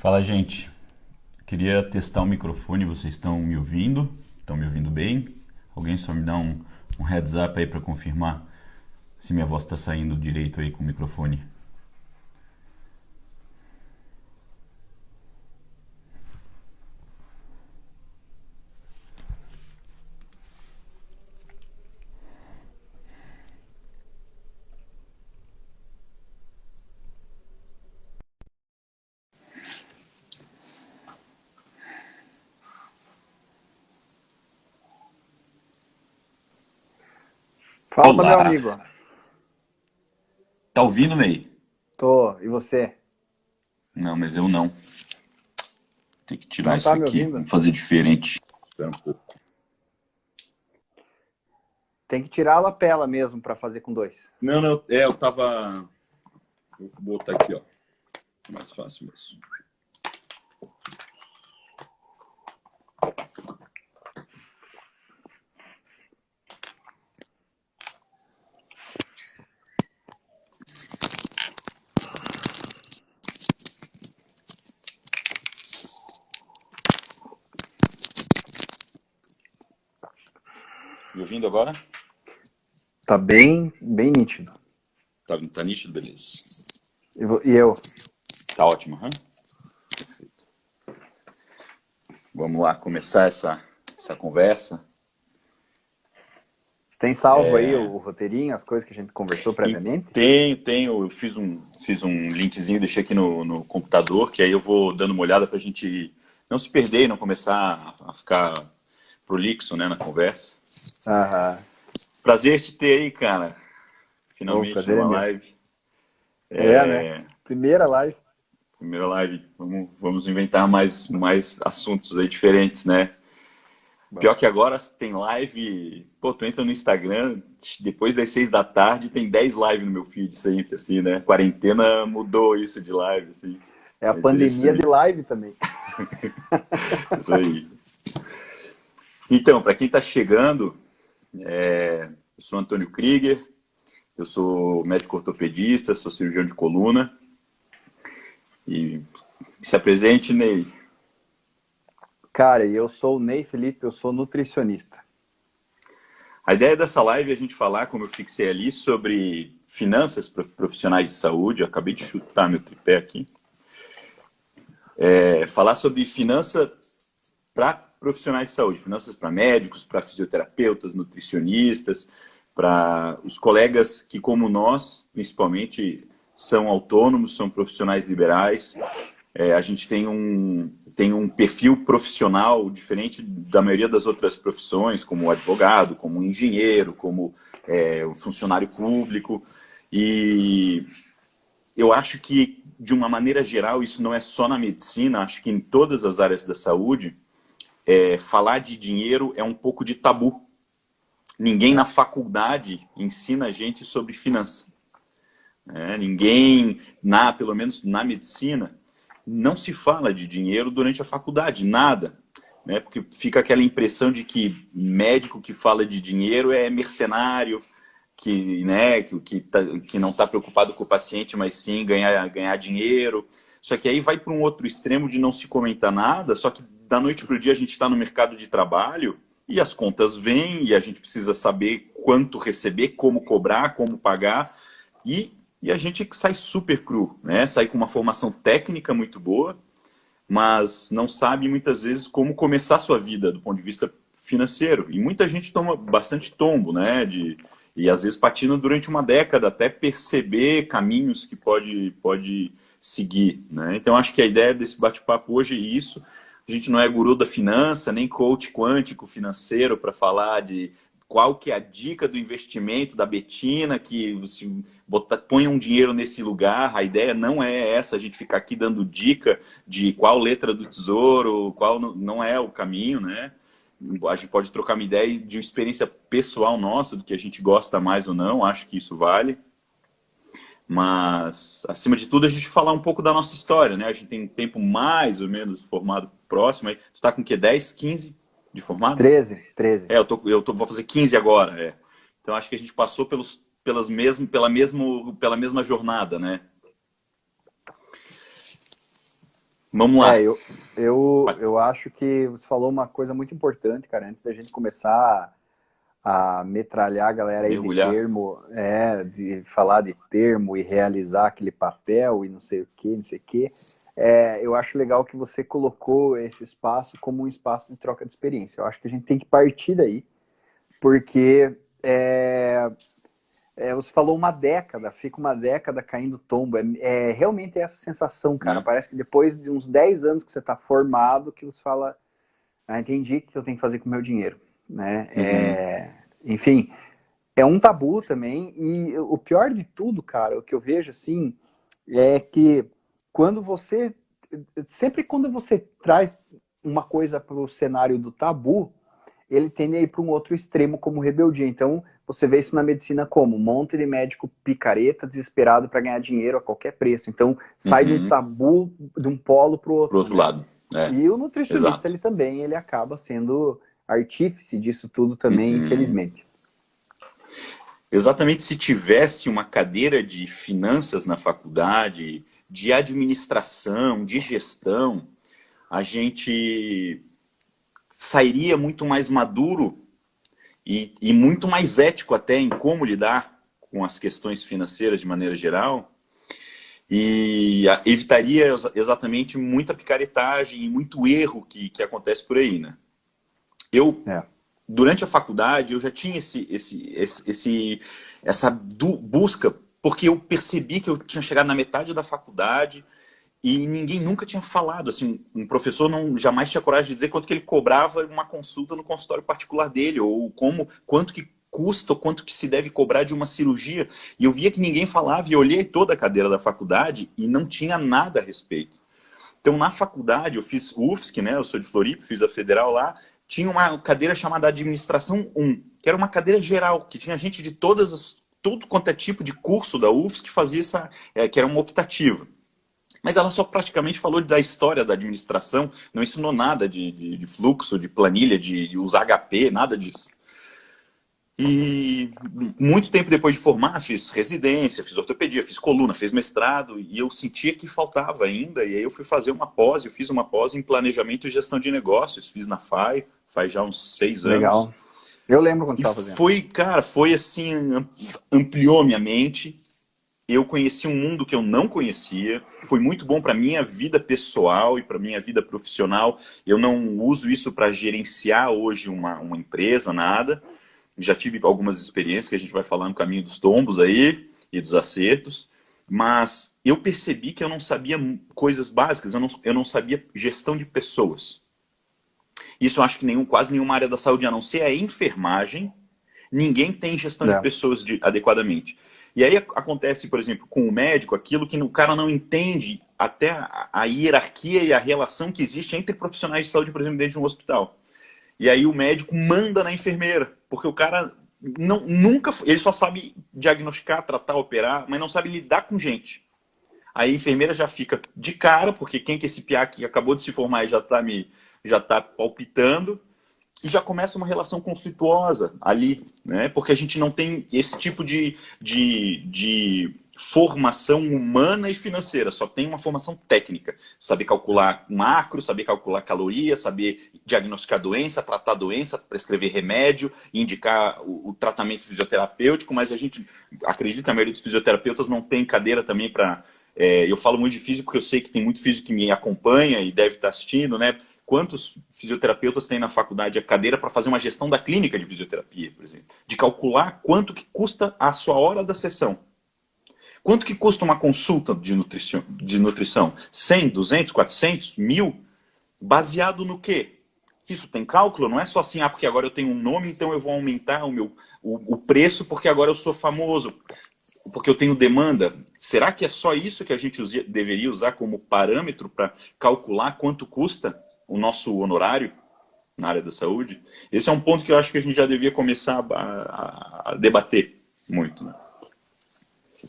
Fala, gente. Queria testar o microfone. Vocês estão me ouvindo? Estão me ouvindo bem? Alguém só me dá um heads up aí para confirmar se minha voz está saindo direito aí com o microfone. Fala, meu Olá! amigo. Tá ouvindo, Ney? Tô. E você? Não, mas eu não. Tem que tirar Não isso tá me aqui. ouvindo? Vamos fazer diferente. Espera um pouco. Tem que tirar a lapela mesmo pra fazer com dois. Não, eu tava. Vou botar aqui, ó. Mais fácil mesmo. Me ouvindo agora? Tá bem nítido. Tá nítido? Beleza. E eu? Tá ótimo, hã? Perfeito. Vamos lá começar essa conversa. Você tem salvo aí o roteirinho, as coisas que a gente conversou previamente? Tenho. Eu fiz um linkzinho, deixei aqui no computador, que aí eu vou dando uma olhada pra gente não se perder e não começar a ficar prolixo, né, na conversa. Aham. Prazer te ter aí, cara. O Finalmente prazer é numa meu. live. É, né? Primeira live. Primeira live. Vamos inventar mais assuntos aí diferentes, né? Bom. Pior que agora tem live. Pô, tu entra no Instagram, depois das 6 da tarde, tem 10 lives no meu feed sempre, assim, né? Quarentena mudou isso de live, assim. É a É pandemia de interessante. live também. Isso aí. Então, para quem tá chegando, eu sou Antônio Krieger, eu sou médico ortopedista, sou cirurgião de coluna. E se apresente, Ney. Cara, e eu sou o Ney Felipe, eu sou nutricionista. A ideia dessa live é a gente falar, como eu fixei ali, sobre finanças profissionais de saúde. Eu acabei de chutar meu tripé aqui. Falar sobre finança para profissionais de saúde, finanças para médicos, para fisioterapeutas, nutricionistas, para os colegas que, como nós, principalmente, são autônomos, são profissionais liberais. A gente tem um perfil profissional diferente da maioria das outras profissões, como advogado, como engenheiro, como um funcionário público. E eu acho que, de uma maneira geral, isso não é só na medicina, acho que em todas as áreas da saúde, falar de dinheiro é um pouco de tabu. Ninguém na faculdade ensina a gente sobre finança. Ninguém, pelo menos na medicina, não se fala de dinheiro durante a faculdade, nada. Né? Porque fica aquela impressão de que médico que fala de dinheiro é mercenário, que não está preocupado com o paciente, mas sim ganhar dinheiro. Só que aí vai para um outro extremo de não se comentar nada, só que da noite para o dia a gente está no mercado de trabalho e as contas vêm e a gente precisa saber quanto receber, como cobrar, como pagar e a gente sai super cru, né? Sai com uma formação técnica muito boa, mas não sabe muitas vezes como começar a sua vida do ponto de vista financeiro. E muita gente toma bastante tombo, né? E às vezes patina durante uma década até perceber caminhos que pode seguir, né? Então acho que a ideia desse bate-papo hoje é isso. A gente não é guru da finança, nem coach quântico financeiro para falar de qual que é a dica do investimento da Betina, que você põe um dinheiro nesse lugar. A ideia não é essa, a gente ficar aqui dando dica de qual letra do tesouro, qual não é o caminho, né? A gente pode trocar uma ideia de uma experiência pessoal nossa, do que a gente gosta mais ou não, acho que isso vale. Mas, acima de tudo, a gente falar um pouco da nossa história, né? A gente tem um tempo mais ou menos formado próximo. Aí, tu tá com o quê? 10, 15 de formado? 13. Vou fazer 15 agora, Então, acho que a gente passou pela mesma jornada, né? Vamos lá. É, eu acho que você falou uma coisa muito importante, cara, antes da gente começar a metralhar a galera aí de Mergulhar. termo, de falar de termo e realizar aquele papel e não sei o que, não sei o que. Eu acho legal que você colocou esse espaço como um espaço de troca de experiência. Eu acho que a gente tem que partir daí, porque você falou uma década, fica uma década caindo tombo. Realmente essa sensação, cara. Né? Parece que depois de uns 10 anos que você está formado, que você fala, entendi o que eu tenho que fazer com o meu dinheiro, né? Uhum. Enfim, é um tabu também. E o pior de tudo, cara, o que eu vejo assim, é que quando você, sempre quando você traz uma coisa para o cenário do tabu, ele tende a ir para um outro extremo como rebeldia. Então, você vê isso na medicina como um monte de médico picareta, desesperado para ganhar dinheiro a qualquer preço. Então, sai de um Uhum. tabu de um polo para o Pro outro, outro né? lado. É, E o nutricionista, exato. ele também, ele acaba sendo artífice disso tudo também, Uhum. infelizmente. Exatamente, se tivesse uma cadeira de finanças na faculdade, de administração, de gestão, a gente sairia muito mais maduro e muito mais ético até em como lidar com as questões financeiras de maneira geral e evitaria exatamente muita picaretagem e muito erro que acontece por aí, né? Eu, É. durante a faculdade, eu já tinha essa busca, porque eu percebi que eu tinha chegado na metade da faculdade e ninguém nunca tinha falado, assim, um professor não jamais tinha coragem de dizer quanto que ele cobrava uma consulta no consultório particular dele, ou quanto que custa, ou quanto que se deve cobrar de uma cirurgia. E eu via que ninguém falava, e eu olhei toda a cadeira da faculdade e não tinha nada a respeito. Então, na faculdade, eu fiz UFSC, né? Eu sou de Floripa, fiz a federal lá. Tinha uma cadeira chamada Administração 1, que era uma cadeira geral, que tinha gente de todo quanto é tipo de curso da UFSC que fazia que era uma optativa. Mas ela só praticamente falou da história da administração, não ensinou nada de fluxo, de planilha, de usar HP, nada disso. E muito tempo depois de formar, fiz residência, fiz ortopedia, fiz coluna, fiz mestrado, e eu sentia que faltava ainda, e aí eu fui fazer uma pós, eu fiz uma pós em planejamento e gestão de negócios, fiz na FAI, faz já uns 6 anos. Legal. Eu lembro quando você E estava fazendo. foi, cara, foi assim, ampliou minha mente, eu conheci um mundo que eu não conhecia. Foi muito bom para minha vida pessoal e para minha vida profissional. Eu não uso isso para gerenciar hoje uma empresa, nada. Já tive algumas experiências que a gente vai falar no caminho dos tombos aí e dos acertos. Mas eu percebi que eu não sabia coisas básicas, eu não sabia gestão de pessoas. Isso eu acho que quase nenhuma área da saúde, a não ser a enfermagem, ninguém tem gestão de É. pessoas adequadamente. E aí acontece, por exemplo, com o médico, aquilo que o cara não entende até a hierarquia e a relação que existe entre profissionais de saúde, por exemplo, dentro de um hospital. E aí o médico manda na enfermeira, porque o cara nunca, ele só sabe diagnosticar, tratar, operar, mas não sabe lidar com gente. Aí a enfermeira já fica de cara, porque quem que esse piá que acabou de se formar e já tá palpitando, e já começa uma relação conflituosa ali, né? Porque a gente não tem esse tipo de formação humana e financeira, só tem uma formação técnica. Saber calcular macro, saber calcular calorias, saber diagnosticar doença, tratar doença, prescrever remédio, indicar o tratamento fisioterapêutico, mas a gente acredita que a maioria dos fisioterapeutas não tem cadeira também para... eu falo muito de físico porque eu sei que tem muito físico que me acompanha e deve estar assistindo, né? Quantos fisioterapeutas têm na faculdade a cadeira para fazer uma gestão da clínica de fisioterapia, por exemplo? De calcular quanto que custa a sua hora da sessão. Quanto que custa uma consulta de nutrição? 100, 200, 400, 1000? Baseado no quê? Isso tem cálculo? Não é só assim, porque agora eu tenho um nome, então eu vou aumentar o preço porque agora eu sou famoso, porque eu tenho demanda. Será que é só isso que a gente deveria usar como parâmetro para calcular quanto custa o nosso honorário na área da saúde? Esse é um ponto que eu acho que a gente já devia começar a debater muito, né?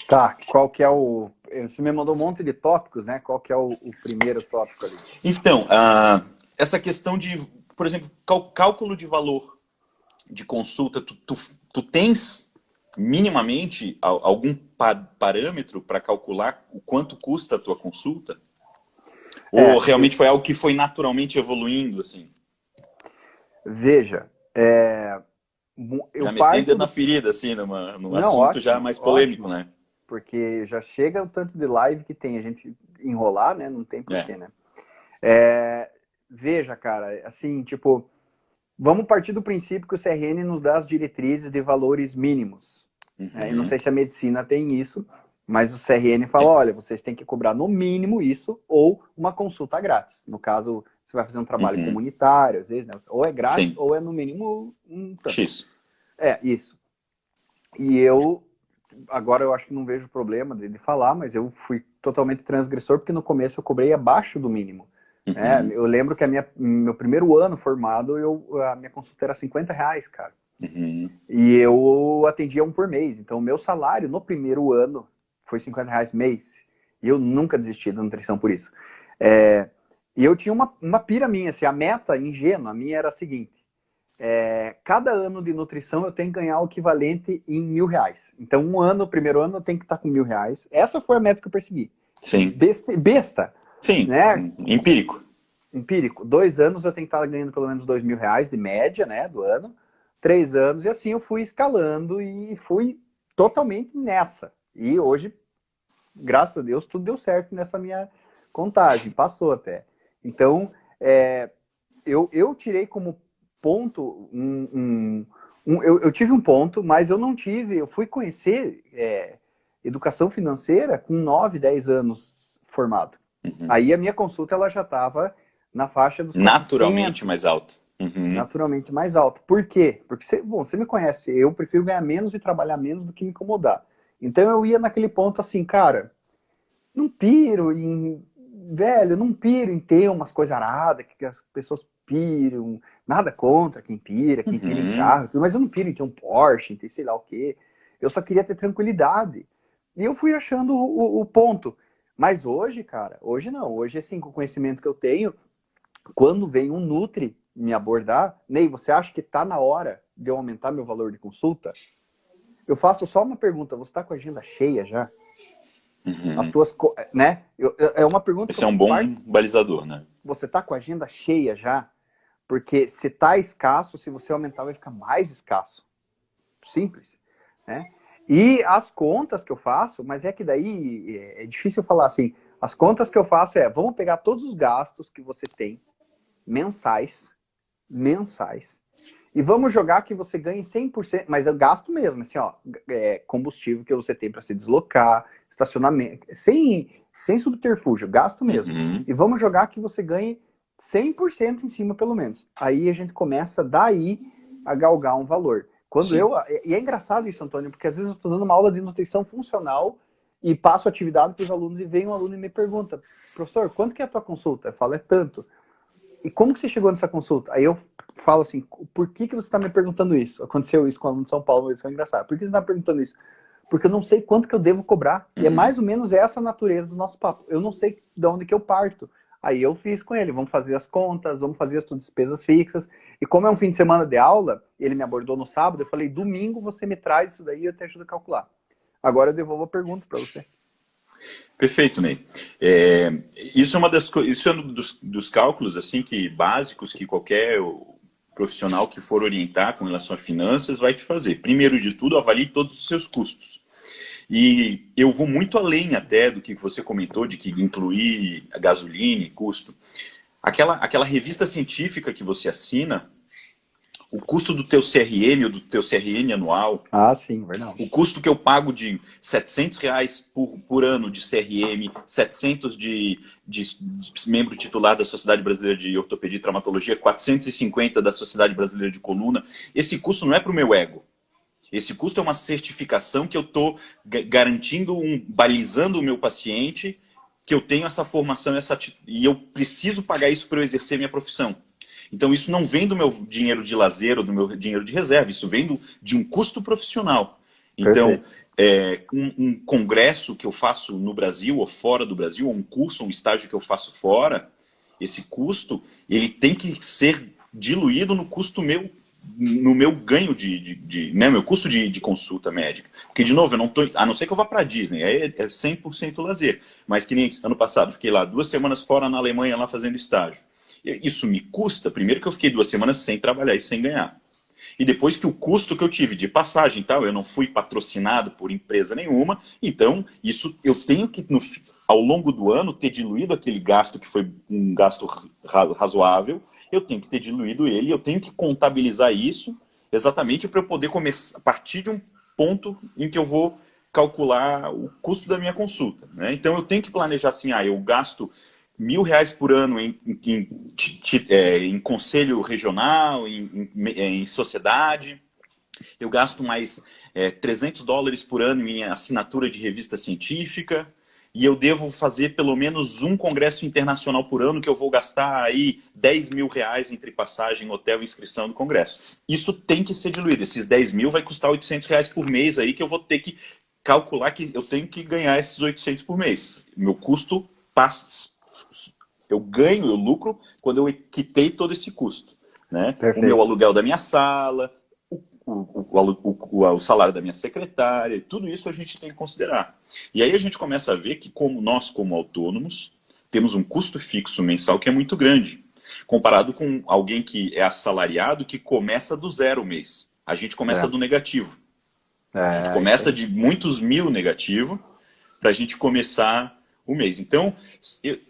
Tá, qual que é o... Você me mandou um monte de tópicos, né? Qual que é o primeiro tópico ali? Então, essa questão de, por exemplo, cálculo de valor de consulta, tu tens minimamente algum parâmetro para calcular o quanto custa a tua consulta? Ou realmente foi algo que foi naturalmente evoluindo, assim? Veja, Já metendo na ferida, assim, num Não, assunto já ótimo, mais polêmico, ótimo. né? Porque já chega o tanto de live que tem, a gente enrolar, né? Não tem É. porquê, né? Veja, cara, assim, tipo, vamos partir do princípio que o CRN nos dá as diretrizes de valores mínimos. Eu não sei se a medicina tem isso, mas o CRN fala, olha, vocês têm que cobrar no mínimo isso ou uma consulta grátis. No caso, você vai fazer um trabalho comunitário, às vezes, né? Ou é grátis Sim. ou é no mínimo um tanto. X. Isso. E agora eu acho que não vejo problema de falar, mas eu fui totalmente transgressor, porque no começo eu cobrei abaixo do mínimo. Eu lembro que meu primeiro ano formado, a minha consulta era R$50, cara. E eu atendia um por mês. Então, o meu salário no primeiro ano foi R$50 mês. E eu nunca desisti da nutrição por isso. E eu tinha uma pira minha, assim, a meta ingênua minha era a seguinte. Cada ano de nutrição eu tenho que ganhar o equivalente em R$1.000. Então, o primeiro ano eu tenho que estar com R$1.000. Essa foi a meta que eu persegui. Sim. Besta. Sim, né? Empírico. 2 anos eu tenho que estar ganhando pelo menos R$2.000 de média, né, do ano. 3 anos, e assim eu fui escalando e fui totalmente nessa. E hoje, graças a Deus, tudo deu certo nessa minha contagem, passou até. Então, eu tirei como ponto eu tive um ponto, mas eu fui conhecer educação financeira com 9, 10 anos formado. Aí a minha consulta ela já estava na faixa dos 400, naturalmente mais alto. Naturalmente mais alto. Por quê? Porque, você me conhece, eu prefiro ganhar menos e trabalhar menos do que me incomodar. Então eu ia naquele ponto assim, cara, não piro em ter umas coisas aradas, que as pessoas piram, nada contra quem pira em carro, mas eu não piro em ter um Porsche, em ter sei lá o quê. Eu só queria ter tranquilidade. E eu fui achando o ponto. Mas hoje, cara, hoje não. Hoje, assim, com o conhecimento que eu tenho, quando vem um Nutri me abordar, Ney, você acha que tá na hora de eu aumentar meu valor de consulta? Eu faço só uma pergunta, você tá com a agenda cheia já? As tuas, né? É uma pergunta. Esse é um bom balizador, né? Você tá com a agenda cheia já? Porque se tá escasso, se você aumentar, vai ficar mais escasso. Simples, né? E as contas que eu faço, mas é que daí é difícil falar assim, as contas que eu faço vamos pegar todos os gastos que você tem, mensais, e vamos jogar que você ganhe 100%, mas eu gasto mesmo, assim, ó, combustível que você tem para se deslocar, estacionamento, sem subterfúgio, gasto mesmo. E vamos jogar que você ganhe 100% em cima, pelo menos. Aí a gente começa, daí, a galgar um valor. E é engraçado isso, Antônio, porque às vezes eu estou dando uma aula de nutrição funcional e passo atividade para os alunos e vem um aluno e me pergunta, professor, quanto que é a tua consulta? Eu falo, é tanto. E como que você chegou nessa consulta? Aí eu falo assim, por que você está me perguntando isso? Aconteceu isso com o aluno de São Paulo, isso foi engraçado. Por que você está perguntando isso? Porque eu não sei quanto que eu devo cobrar. E é mais ou menos essa a natureza do nosso papo. Eu não sei de onde que eu parto. Aí eu fiz com ele, vamos fazer as contas, vamos fazer as tuas despesas fixas. E como é um fim de semana de aula, ele me abordou no sábado, eu falei, domingo você me traz isso daí e eu te ajudo a calcular. Agora eu devolvo a pergunta para você. Perfeito, Ney. Isso é um dos cálculos assim básicos que qualquer profissional que for orientar com relação a finanças vai te fazer. Primeiro de tudo, avalie todos os seus custos. E eu vou muito além até do que você comentou, de que incluir a gasolina e custo. Aquela revista científica que você assina, o custo do teu CRM ou do teu CRN anual. Ah, sim, verdade. O custo que eu pago de R$700 por ano de CRM, 700 de membro titular da Sociedade Brasileira de Ortopedia e Traumatologia, 450 da Sociedade Brasileira de Coluna. Esse custo não é para o meu ego. Esse custo é uma certificação que eu estou garantindo, balizando o meu paciente, que eu tenho essa formação e eu preciso pagar isso para eu exercer minha profissão. Então isso não vem do meu dinheiro de lazer ou do meu dinheiro de reserva, isso vem de um custo profissional. Então, um congresso que eu faço no Brasil ou fora do Brasil, ou um curso, um estágio que eu faço fora, esse custo, ele tem que ser diluído no custo meu no meu ganho né, meu custo de consulta médica. Porque, de novo, eu não tô, a não ser que eu vá para Disney, é 100% lazer. Mas que nem ano passado, fiquei lá 2 semanas fora na Alemanha, lá fazendo estágio. Isso me custa, primeiro que eu fiquei 2 semanas sem trabalhar e sem ganhar. E depois que o custo que eu tive de passagem e tal, eu não fui patrocinado por empresa nenhuma, então isso eu tenho que, ao longo do ano, ter diluído aquele gasto que foi um gasto razoável, eu tenho que ter diluído ele, eu tenho que contabilizar isso exatamente para eu poder começar a partir de um ponto em que eu vou calcular o custo da minha consulta, né? Então eu tenho que planejar assim, eu gasto R$ 1.000 por ano em conselho regional, em sociedade. Eu gasto mais US$ 300 por ano em assinatura de revista científica. E eu devo fazer pelo menos um congresso internacional por ano, que eu vou gastar aí R$ 10.000 entre passagem, hotel e inscrição do congresso. Isso tem que ser diluído. Esses 10 mil vai custar R$ 800 por mês aí, que eu vou ter que calcular que eu tenho que ganhar esses 800 por mês. Meu custo passa. Eu ganho, eu lucro quando eu quitei todo esse custo, né? O meu aluguel da minha sala, o salário da minha secretária, tudo isso a gente tem que considerar. E aí a gente começa a ver que nós, como autônomos, temos um custo fixo mensal que é muito grande, comparado com alguém que é assalariado que começa do zero o mês. A gente começa do negativo. A gente começa de muitos mil negativo para a gente começar o mês. Então,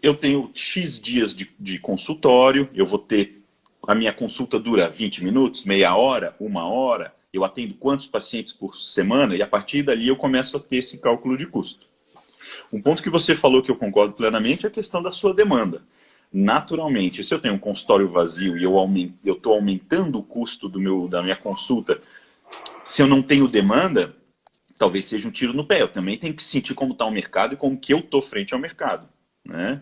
eu tenho X dias de consultório, eu vou ter, a minha consulta dura 20 minutos, meia hora, 1 hora, eu atendo quantos pacientes por semana, e a partir dali eu começo a ter esse cálculo de custo. Um ponto que você falou que eu concordo plenamente é a questão da sua demanda. Naturalmente, se eu tenho um consultório vazio e eu estou aumentando o custo da minha consulta, se eu não tenho demanda, talvez seja um tiro no pé. Eu também tenho que sentir como está o mercado e como que eu estou frente ao mercado, né?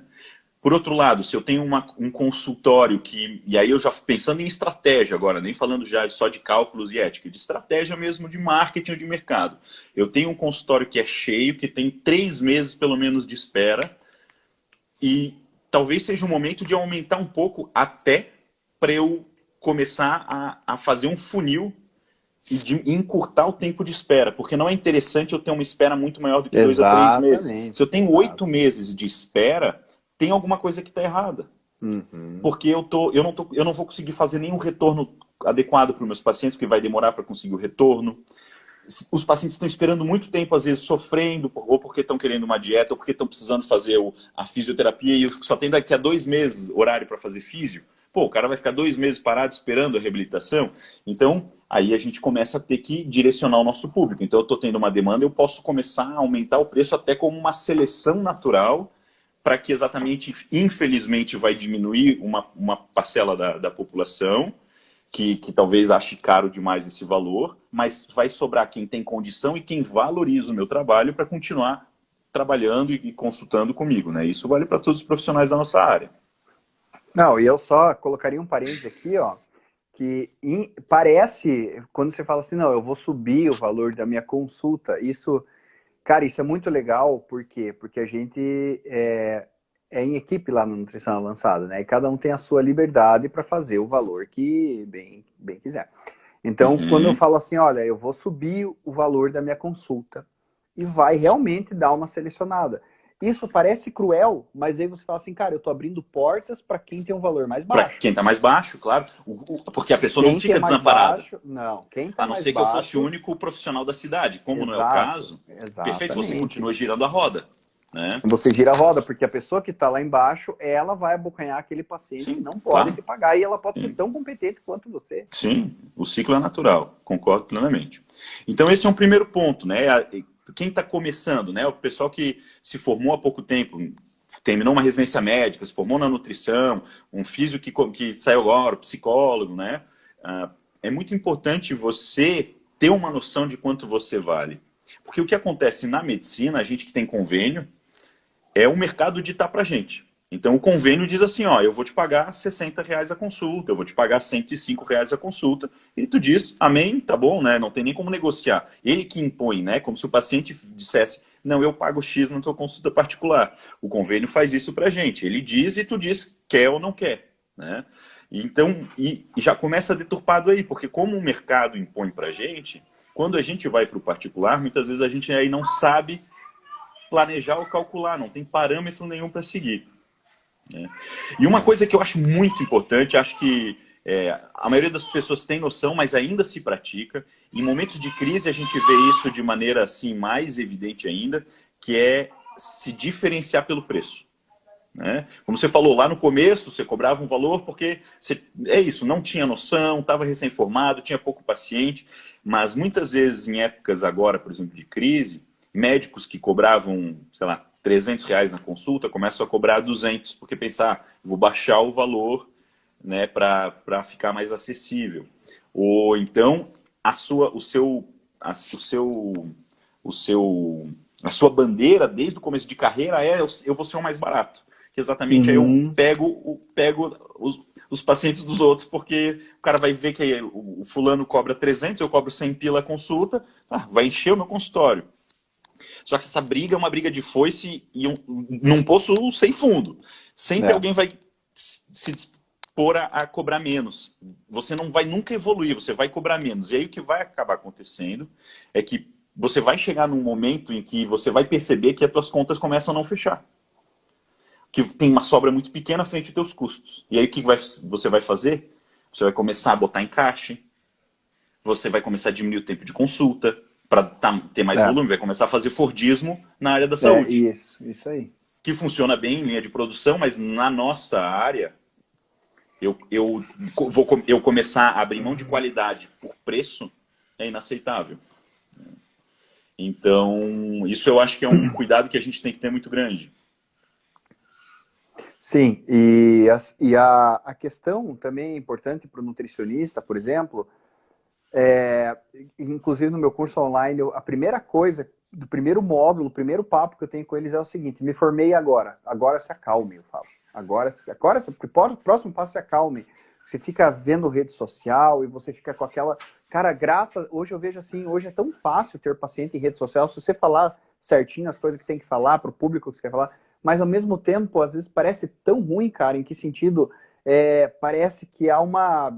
Por outro lado, se eu tenho um consultório e aí eu já pensando em estratégia agora, nem falando já só de cálculos e ética, de estratégia mesmo de marketing ou de mercado. Eu tenho um consultório que é cheio, que tem 3 meses pelo menos de espera, e talvez seja o momento de aumentar um pouco até para eu começar a fazer um funil e de encurtar o tempo de espera, porque não é interessante eu ter uma espera muito maior do que 2 a 3 meses. Se eu tenho 8 meses de espera, tem alguma coisa que está errada. Porque eu não vou conseguir fazer nenhum retorno adequado para os meus pacientes, porque vai demorar para conseguir o retorno. Os pacientes estão esperando muito tempo, às vezes sofrendo, ou porque estão querendo uma dieta, ou porque estão precisando fazer a fisioterapia, e só tem daqui a 2 meses horário para fazer físio. Pô, o cara vai ficar 2 meses parado esperando a reabilitação. Então, aí a gente começa a ter que direcionar o nosso público. Então, eu estou tendo uma demanda, eu posso começar a aumentar o preço até como uma seleção natural, para que exatamente, infelizmente, vai diminuir uma parcela da população, que talvez ache caro demais esse valor, mas vai sobrar quem tem condição e quem valoriza o meu trabalho para continuar trabalhando e consultando comigo, né? Isso vale para todos os profissionais da nossa área. Não, e eu só colocaria um parênteses aqui, ó, que parece, quando você fala assim, não, eu vou subir o valor da minha consulta, isso, cara, isso é muito legal, por quê? Porque a gente é em equipe lá no Nutrição Avançada, né? E cada um tem a sua liberdade para fazer o valor que bem quiser. Então, quando eu falo assim, olha, eu vou subir o valor da minha consulta e vai realmente dar uma selecionada. Isso parece cruel, mas aí você fala assim, cara, eu tô abrindo portas para quem tem um valor mais baixo. Para quem tá mais baixo, claro. Porque a pessoa não fica desamparada. Não, quem tá mais baixo... A não ser que eu fosse o único profissional da cidade. Como não é o caso, perfeito, você continua girando a roda. Né? Você gira a roda, porque a pessoa que está lá embaixo, ela vai abocanhar aquele paciente que não pode te pagar, e ela pode ser tão competente quanto você. Sim, o ciclo é natural, concordo plenamente. Então esse é um primeiro ponto, né? Quem está começando, né? O pessoal que se formou há pouco tempo, terminou uma residência médica, se formou na nutrição, um físio que saiu agora, psicólogo, né? É muito importante você ter uma noção de quanto você vale. Porque o que acontece na medicina, a gente que tem convênio, é o mercado ditar pra gente. Então o convênio diz assim, ó, eu vou te pagar R$ 60 a consulta, eu vou te pagar R$ 105 a consulta, e tu diz, amém, tá bom, né? Não tem nem como negociar. Ele que impõe, né? Como se o paciente dissesse, não, eu pago X na tua consulta particular. O convênio faz isso pra gente. Ele diz e tu diz, quer ou não quer, né? Então, e já começa deturpado aí, porque como o mercado impõe para a gente, quando a gente vai para o particular, muitas vezes a gente aí não sabe planejar ou calcular, não tem parâmetro nenhum para seguir. Né? E uma coisa que eu acho muito importante, acho que a maioria das pessoas tem noção, mas ainda se pratica. Em momentos de crise a gente vê isso de maneira assim mais evidente ainda, que é se diferenciar pelo preço. Né? Como você falou, lá no começo você cobrava um valor porque é isso, não tinha noção, estava recém-formado, tinha pouco paciente, mas muitas vezes em épocas agora, por exemplo, de crise, médicos que cobravam, sei lá, R$ 300 na consulta, começam a cobrar 200, porque pensar, vou baixar o valor, né, para ficar mais acessível. Ou então a sua bandeira desde o começo de carreira é eu vou ser o mais barato. Que exatamente aí eu pego os pacientes dos outros, porque o cara vai ver que o fulano cobra 300, eu cobro 100 pila a consulta, vai encher o meu consultório. Só que essa briga é uma briga de foice e num poço sem fundo. Sempre alguém vai se dispor a cobrar menos. Você não vai nunca evoluir, você vai cobrar menos. E aí o que vai acabar acontecendo é que você vai chegar num momento em que você vai perceber que as suas contas começam a não fechar. Que tem uma sobra muito pequena frente aos teus custos. E aí o que você vai fazer? Você vai começar a botar em caixa, você vai começar a diminuir o tempo de consulta, para ter mais volume, vai começar a fazer Fordismo na área da saúde. Isso aí. Que funciona bem em linha de produção, mas na nossa área, eu começar a abrir mão de qualidade por preço é inaceitável. Então, isso eu acho que é um cuidado que a gente tem que ter muito grande. Sim, e a questão também importante para o nutricionista, por exemplo, inclusive no meu curso online, a primeira coisa, do primeiro módulo, o primeiro papo que eu tenho com eles é o seguinte: me formei agora se acalme, eu falo. Agora porque o próximo passo se acalme. Você fica vendo rede social e você fica com aquela... Cara, hoje eu vejo assim, hoje é tão fácil ter paciente em rede social, se você falar certinho as coisas que tem que falar para o público que você quer falar, mas ao mesmo tempo, às vezes parece tão ruim, cara, em que sentido? Parece que há uma...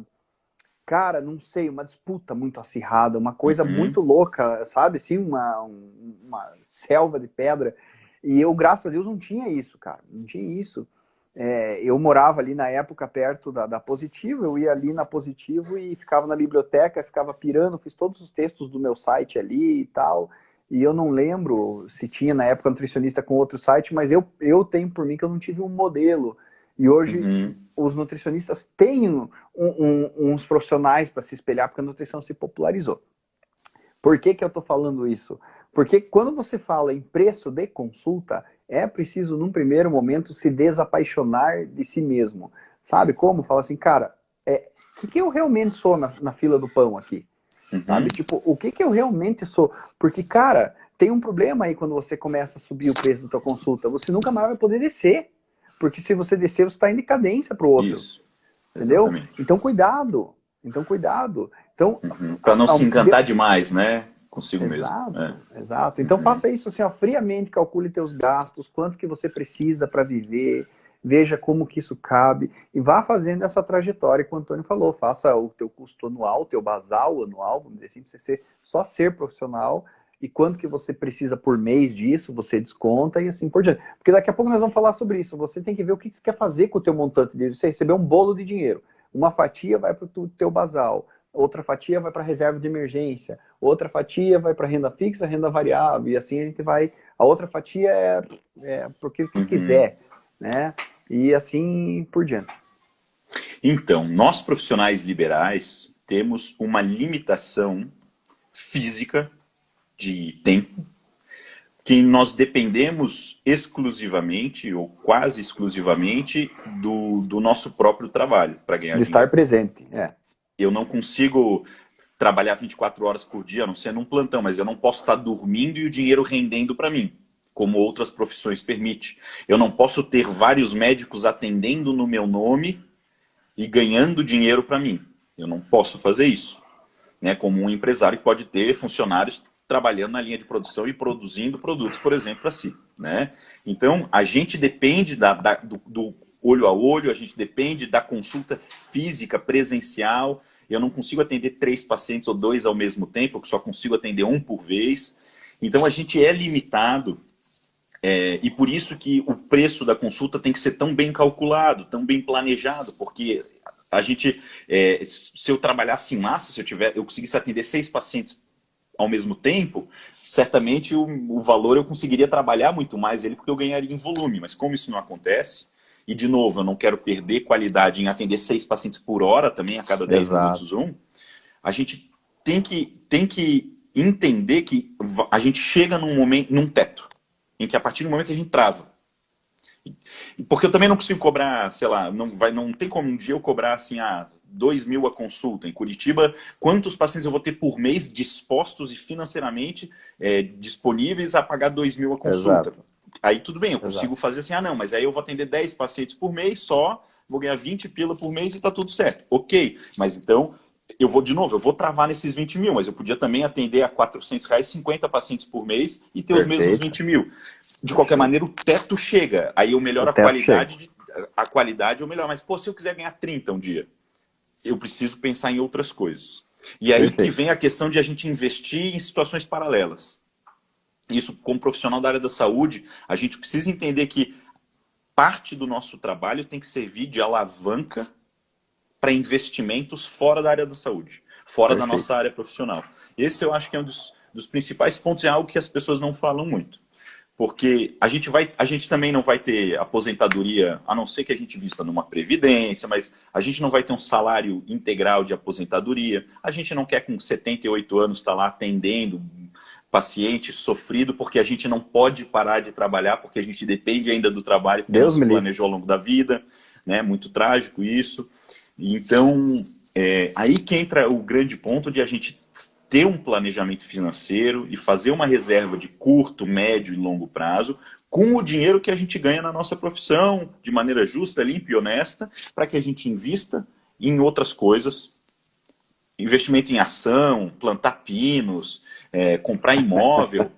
Cara, não sei, uma disputa muito acirrada, uma coisa muito louca, sabe? Assim, uma selva de pedra. E eu, graças a Deus, não tinha isso, cara. Não tinha isso. Eu morava ali na época perto da Positivo, eu ia ali na Positivo e ficava na biblioteca, ficava pirando, fiz todos os textos do meu site ali e tal. E eu não lembro se tinha na época nutricionista com outro site, mas eu tenho por mim que eu não tive um modelo. E hoje os nutricionistas têm uns profissionais para se espelhar, porque a nutrição se popularizou. Por que eu estou falando isso? Porque quando você fala em preço de consulta, é preciso, num primeiro momento, se desapaixonar de si mesmo. Sabe como? Fala assim, cara, o que eu realmente sou na fila do pão aqui? Sabe? Tipo, o que eu realmente sou? Porque, cara, tem um problema aí quando você começa a subir o preço da tua consulta. Você nunca mais vai poder descer. Porque se você descer, você está em decadência para o outro. Isso. Entendeu? Exatamente. Então, cuidado. Então, para não se encantar demais, né? Consigo exato, mesmo. Exato. Então, faça isso assim, ó, friamente, calcule teus gastos, quanto que você precisa para viver, veja como que isso cabe e vá fazendo essa trajetória que o Antônio falou. Faça o teu custo anual, o teu basal anual, vamos dizer assim, para você só ser profissional. E quanto que você precisa por mês disso, você desconta e assim por diante. Porque daqui a pouco nós vamos falar sobre isso. Você tem que ver o que você quer fazer com o teu montante de você receber um bolo de dinheiro. Uma fatia vai para o teu basal, outra fatia vai para a reserva de emergência, outra fatia vai para renda fixa, renda variável, e assim a gente vai... A outra fatia é porque quem quiser, né? E assim por diante. Então, nós profissionais liberais temos uma limitação física de tempo, que nós dependemos exclusivamente, ou quase exclusivamente, do nosso próprio trabalho para ganhar dinheiro. De estar presente, Eu não consigo trabalhar 24 horas por dia, a não ser num plantão, mas eu não posso estar dormindo e o dinheiro rendendo para mim, como outras profissões permitem. Eu não posso ter vários médicos atendendo no meu nome e ganhando dinheiro para mim. Eu não posso fazer isso. Né? Como um empresário pode ter funcionários trabalhando na linha de produção e produzindo produtos, por exemplo, para si. Né? Então, a gente depende olho a olho, a gente depende da consulta física, presencial. Eu não consigo atender 3 pacientes ou 2 ao mesmo tempo, eu só consigo atender um por vez. Então a gente é limitado, e por isso que o preço da consulta tem que ser tão bem calculado, tão bem planejado, porque a gente, se eu trabalhasse em massa, se eu conseguisse atender 6 pacientes ao mesmo tempo, certamente o valor eu conseguiria trabalhar muito mais ele, porque eu ganharia em volume. Mas como isso não acontece, e de novo, eu não quero perder qualidade em atender 6 pacientes por hora também, a cada 10 minutos um, a gente tem que entender que a gente chega num momento, num teto, em que a partir do momento a gente trava. Porque eu também não consigo cobrar, sei lá, não tem como um dia eu cobrar assim, 2.000 a consulta. Em Curitiba, quantos pacientes eu vou ter por mês dispostos e financeiramente disponíveis a pagar 2.000 a consulta? Exato. Aí tudo bem, eu consigo fazer assim, não, mas aí eu vou atender 10 pacientes por mês só, vou ganhar 20 pila por mês e tá tudo certo. Ok, mas então eu vou travar nesses 20 mil, mas eu podia também atender a R$ 400 50 pacientes por mês e ter os mesmos 20 mil. De qualquer maneira, o teto chega. Aí eu melhoro a qualidade eu melhoro. Mas, pô, se eu quiser ganhar 30 um dia, eu preciso pensar em outras coisas. E aí que vem a questão de a gente investir em situações paralelas. Isso, como profissional da área da saúde, a gente precisa entender que parte do nosso trabalho tem que servir de alavanca para investimentos fora da área da saúde, fora da nossa área profissional. Esse eu acho que é um dos principais pontos, é algo que as pessoas não falam muito. Porque a gente também não vai ter aposentadoria, a não ser que a gente vista numa previdência, mas a gente não vai ter um salário integral de aposentadoria. A gente não quer com 78 anos estar lá atendendo paciente sofrido, porque a gente não pode parar de trabalhar, porque a gente depende ainda do trabalho que Deus nos planejou ao longo da vida, né? Muito trágico isso. Então, aí que entra o grande ponto de a gente ter um planejamento financeiro e fazer uma reserva de curto, médio e longo prazo com o dinheiro que a gente ganha na nossa profissão, de maneira justa, limpa e honesta, para que a gente invista em outras coisas. Investimento em ação, plantar pinos, comprar imóvel,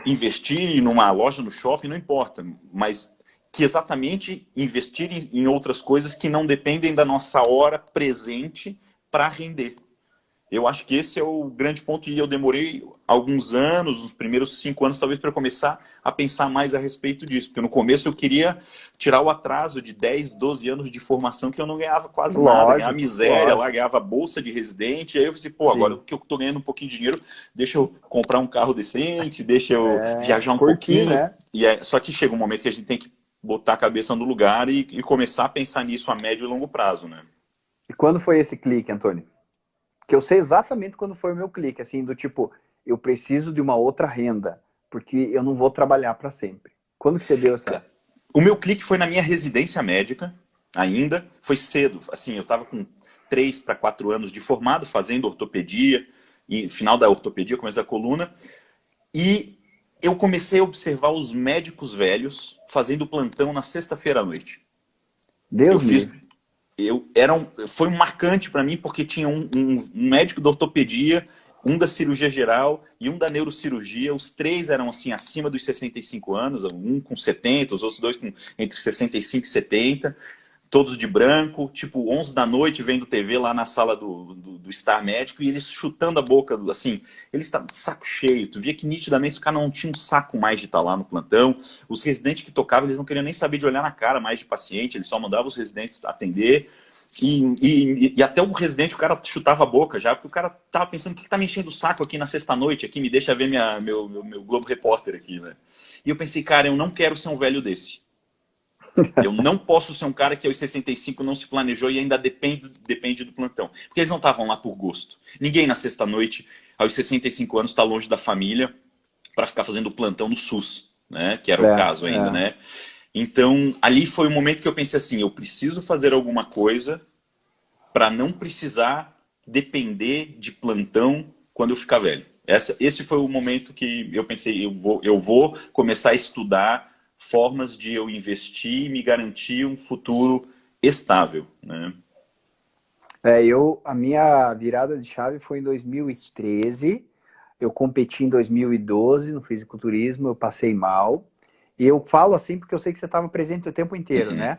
investir numa loja no shopping, não importa, mas que exatamente investir em outras coisas que não dependem da nossa hora presente para render. Eu acho que esse é o grande ponto, e eu demorei alguns anos, os primeiros 5 anos, talvez, para começar a pensar mais a respeito disso. Porque no começo eu queria tirar o atraso de 10, 12 anos de formação que eu não ganhava quase nada, ganhava miséria lá, ganhava bolsa de residente. Aí eu pensei, agora que eu estou ganhando um pouquinho de dinheiro, deixa eu comprar um carro decente, deixa eu viajar um pouquinho. Né? Só que chega um momento que a gente tem que botar a cabeça no lugar e começar a pensar nisso a médio e longo prazo. Né? E quando foi esse clique, Antônio? Que eu sei exatamente quando foi o meu clique, assim, do tipo, eu preciso de uma outra renda, porque eu não vou trabalhar para sempre. Quando que você deu essa... O meu clique foi na minha residência médica, ainda, foi cedo, assim, eu estava com 3 para 4 anos de formado, fazendo ortopedia, e final da ortopedia, começo da coluna, e eu comecei a observar os médicos velhos fazendo plantão na sexta-feira à noite. Foi um marcante para mim, porque tinha um médico da ortopedia, um da cirurgia geral e um da neurocirurgia. Os 3 eram assim acima dos 65 anos, um com 70, os outros 2 com entre 65 e 70, todos de branco, tipo 11 da noite, vendo TV lá na sala do Star Médico, e eles chutando a boca, assim, eles estavam de saco cheio. Tu via que nitidamente o cara não tinha um saco mais de estar lá no plantão. Os residentes que tocavam, eles não queriam nem saber de olhar na cara mais de paciente, eles só mandavam os residentes atender. E até o residente, o cara chutava a boca já, porque o cara tava pensando, o que tá me enchendo o saco aqui na sexta-noite, aqui, me deixa ver meu Globo Repórter aqui, né? E eu pensei, cara, eu não quero ser um velho desse. Eu não posso ser um cara que aos 65 não se planejou e ainda depende do plantão. Porque eles não estavam lá por gosto. Ninguém na sexta-noite, aos 65 anos, está longe da família para ficar fazendo plantão no SUS, né? Que era o caso ainda, né? Então, ali foi o momento que eu pensei assim, eu preciso fazer alguma coisa para não precisar depender de plantão quando eu ficar velho. Esse foi o momento que eu pensei, eu vou começar a estudar formas de eu investir e me garantir um futuro estável, né? A minha virada de chave foi em 2013, eu competi em 2012 no fisiculturismo, eu passei mal, e eu falo assim porque eu sei que você estava presente o tempo inteiro, né?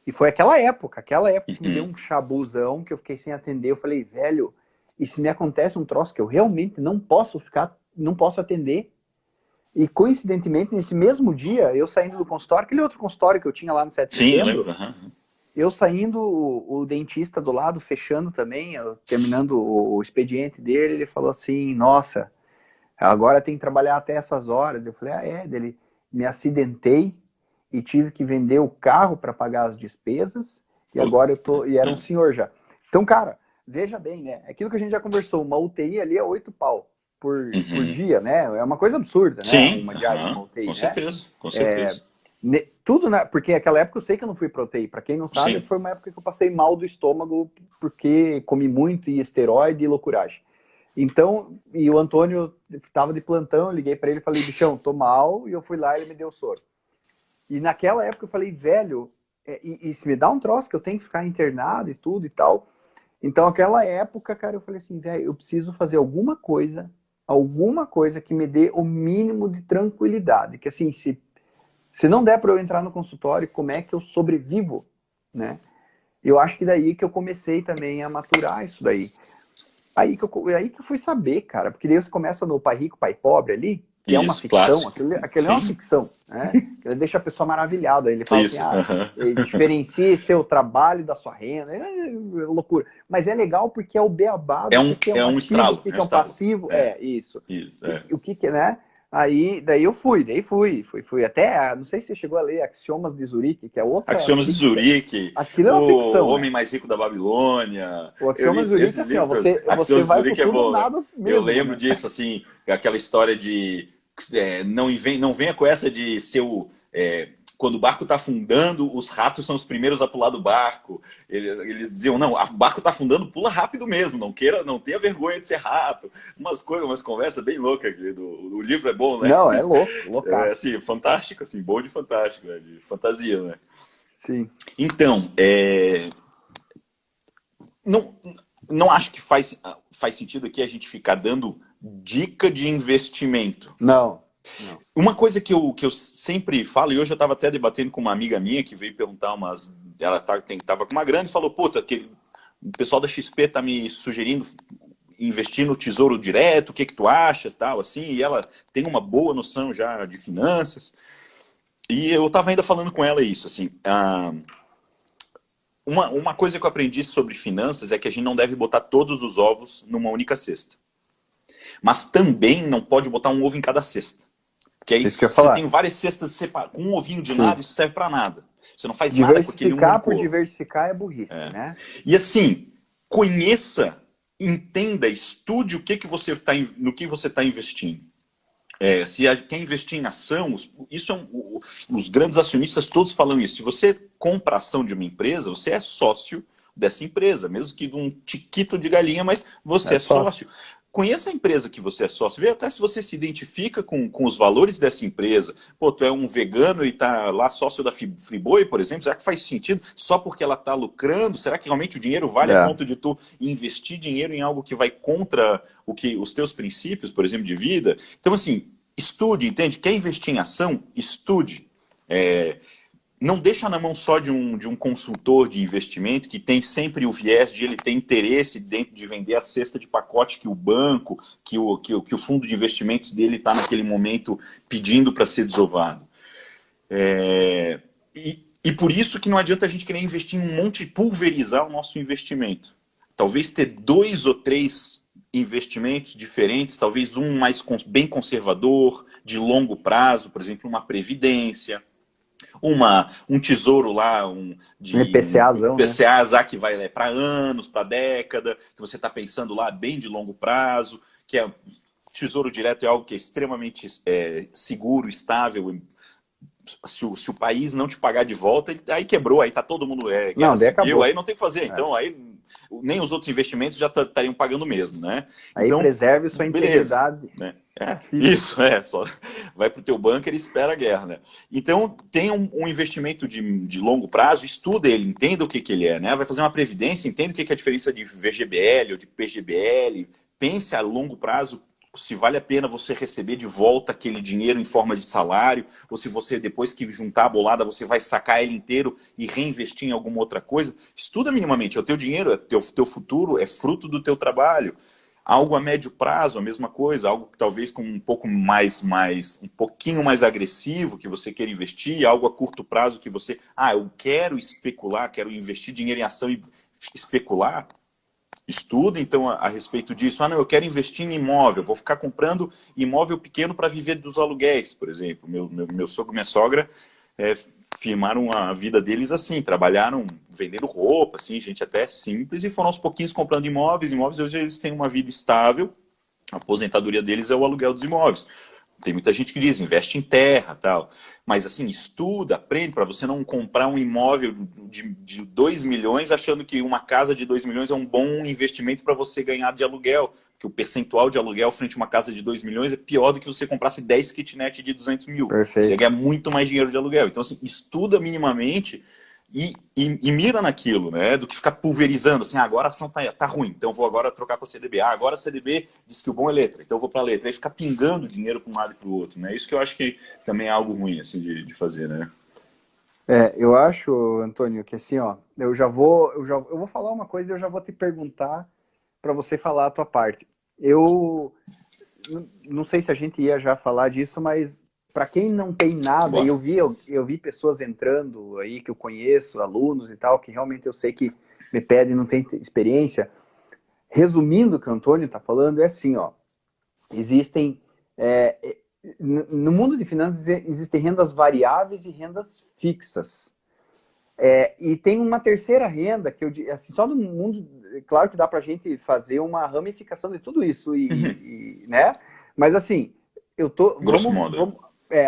E foi aquela época que me deu Uhum. um chabuzão, que eu fiquei sem atender. Eu falei, velho, e se me acontece um troço que eu realmente não posso ficar, não posso atender? E coincidentemente, nesse mesmo dia, eu saindo do consultório, aquele outro consultório que eu tinha lá no 7 de Sim, eu setembro, lembro. Aham. eu saindo, o dentista do lado, fechando também, terminando o expediente dele, ele falou assim, nossa, agora tem que trabalhar até essas horas. Eu falei, ah, é? Dele, me acidentei e tive que vender o carro para pagar as despesas, e Pô. agora eu tô, e era um senhor já. Então, cara, veja bem, né? Aquilo que a gente já conversou, uma UTI ali é 8 pau por Uhum. dia, né? É uma coisa absurda, né? Sim, Uma diária de uma aham, UTI, com né? certeza, com certeza. Tudo, né? Porque naquela época eu sei que eu não fui pra UTI. Pra quem não sabe, Sim. foi uma época que eu passei mal do estômago porque comi muito e esteroide e loucuragem. Então, e o Antônio estava de plantão, eu liguei para ele e falei, bichão, tô mal, e eu fui lá e ele me deu soro. E naquela época eu falei, velho, e se me dá um troço que eu tenho que ficar internado e tudo e tal. Então, aquela época, cara, eu falei assim, velho, eu preciso fazer alguma coisa que me dê o mínimo de tranquilidade. Que assim, se não der para eu entrar no consultório, como é que eu sobrevivo, né? Eu acho que daí que eu comecei também a maturar isso daí. Aí que eu fui saber, cara, porque daí você começa no Pai Rico, Pai Pobre ali, que é uma Isso, ficção, clássico. aquele é uma Sim. ficção, né? Ele deixa a pessoa maravilhada, ele fala assim, Isso. Aham. diferencie seu trabalho da sua renda, loucura. Mas é legal porque é o beabá do que é um É um ativo, o estralo, que é um é um estralo. passivo, É, isso. isso, é. O que é, né? Aí, daí eu fui até, não sei se você chegou a ler Axiomas de Zurique, que é outra Axiomas de ficção. Zurique, Aquilo é o uma ficção, Homem né? Mais Rico da Babilônia. O Eu Axiomas li de Zurique, esses assim, ó, livros todos. você Axiomas de vai pro Zurique é tudo ou bom, né? nada Eu mesmo, lembro né? disso, assim, aquela história de não venha com essa de ser quando o barco está afundando, os ratos são os primeiros a pular do barco. Eles diziam, não, o barco está afundando, pula rápido mesmo, não tenha vergonha de ser rato. Umas conversas bem loucas. O livro é bom, né? Não, é louco, É, loucaço. assim, fantástico, assim, bom de fantástico, né? De fantasia, né? Sim. Então, não, não acho que faz sentido aqui a gente ficar dando dica de investimento. Não, não. Uma coisa que eu sempre falo, e hoje eu estava até debatendo com uma amiga minha que veio perguntar umas. Ela estava com uma grana e falou: Puta, o pessoal da XP tá me sugerindo investir no Tesouro Direto, o que que tu acha, tal, assim, e ela tem uma boa noção já de finanças. E eu estava ainda falando com ela isso, assim. Uma coisa que eu aprendi sobre finanças é que a gente não deve botar todos os ovos numa única cesta. Mas também não pode botar um ovo em cada cesta. Porque aí Isso que eu ia você tem falar. várias cestas com um ovinho de Sim. lado, isso serve para nada. Você não faz nada com aquele Diversificar único por ovo. diversificar é burrice, né? E assim, conheça, entenda, estude no que você está investindo. Se quer investir em ação, isso os grandes acionistas todos falam isso. Se você compra a ação de uma empresa, você é sócio dessa empresa, mesmo que de um tiquito de galinha, mas você É é só. sócio. Conheça a empresa que você é sócio, vê até se você se identifica com os valores dessa empresa. Pô, tu é um vegano e tá lá sócio da Friboi, por exemplo, será que faz sentido só porque ela tá lucrando? Será que realmente o dinheiro vale a É. ponto de tu investir dinheiro em algo que vai contra os teus princípios, por exemplo, de vida? Então, assim, estude, entende? Quer investir em ação? Estude. Não deixa na mão só de um consultor de investimento que tem sempre o viés de ele ter interesse dentro de vender a cesta de pacote que o banco, que o fundo de investimentos dele está naquele momento pedindo para ser desovado. E por isso que não adianta a gente querer investir em um monte, pulverizar o nosso investimento. Talvez ter 2 ou 3 investimentos diferentes, talvez um mais bem conservador, de longo prazo, por exemplo, uma previdência, um tesouro lá, um IPCAzão, né? PCA que vai para anos, para década, que você está pensando lá bem de longo prazo, que é tesouro direto é algo que é extremamente seguro, estável. Se o país não te pagar de volta, aí quebrou, aí tá todo mundo guerra Não, daí civil, acabou. aí não tem o que fazer. Então, aí nem os outros investimentos já estariam pagando mesmo, né? Aí Então, preserve sua beleza. integridade. Né? Isso, só vai pro teu bunker e espera a guerra, né? Então, tem um investimento de longo prazo, estuda ele, entenda o que ele é, né? Vai fazer uma previdência, entenda o que é a diferença de VGBL ou de PGBL, pense a longo prazo se vale a pena você receber de volta aquele dinheiro em forma de salário, ou se você, depois que juntar a bolada, você vai sacar ele inteiro e reinvestir em alguma outra coisa. Estuda minimamente. O teu dinheiro, teu futuro é fruto do teu trabalho. Algo a médio prazo, a mesma coisa, algo que talvez com um pouco um pouquinho mais agressivo que você queira investir, algo a curto prazo que você, eu quero especular, quero investir dinheiro em ação e especular. Estuda, então, a respeito disso. Não, eu quero investir em imóvel, vou ficar comprando imóvel pequeno para viver dos aluguéis, por exemplo. Meu sogro e minha sogra firmaram a vida deles assim, trabalharam vendendo roupa, assim, gente até simples, e foram aos pouquinhos comprando imóveis. Hoje eles têm uma vida estável, a aposentadoria deles é o aluguel dos imóveis. Tem muita gente que diz, investe em terra, tal. Mas assim, estuda, aprende para você não comprar um imóvel de 2 milhões achando que uma casa de 2 milhões é um bom investimento para você ganhar de aluguel. Porque o percentual de aluguel frente a uma casa de 2 milhões é pior do que você comprasse 10 kitnet de 200 mil. Perfeito. Você ganha muito mais dinheiro de aluguel. Então, assim, estuda minimamente e mira naquilo, né? Do que ficar pulverizando, assim, agora a ação tá ruim, então eu vou agora trocar para a CDB. Agora a CDB diz que o bom é letra, então eu vou para a letra. Aí ficar pingando dinheiro para um lado e para o outro, né? Isso que eu acho que também é algo ruim, assim, de fazer, né? Eu acho, Antônio, que assim, ó, eu vou falar uma coisa e eu já vou te perguntar para você falar a tua parte. Eu não sei se a gente ia já falar disso, mas para quem não tem nada, e eu vi pessoas entrando aí que eu conheço, alunos e tal, que realmente eu sei que me pedem, não tem experiência. Resumindo o que o Antônio está falando, é assim, ó, existem, no mundo de finanças existem rendas variáveis e rendas fixas. E tem uma terceira renda, que eu assim, só no mundo, claro que dá para a gente fazer uma ramificação de tudo isso, né? Mas assim, Grosso modo.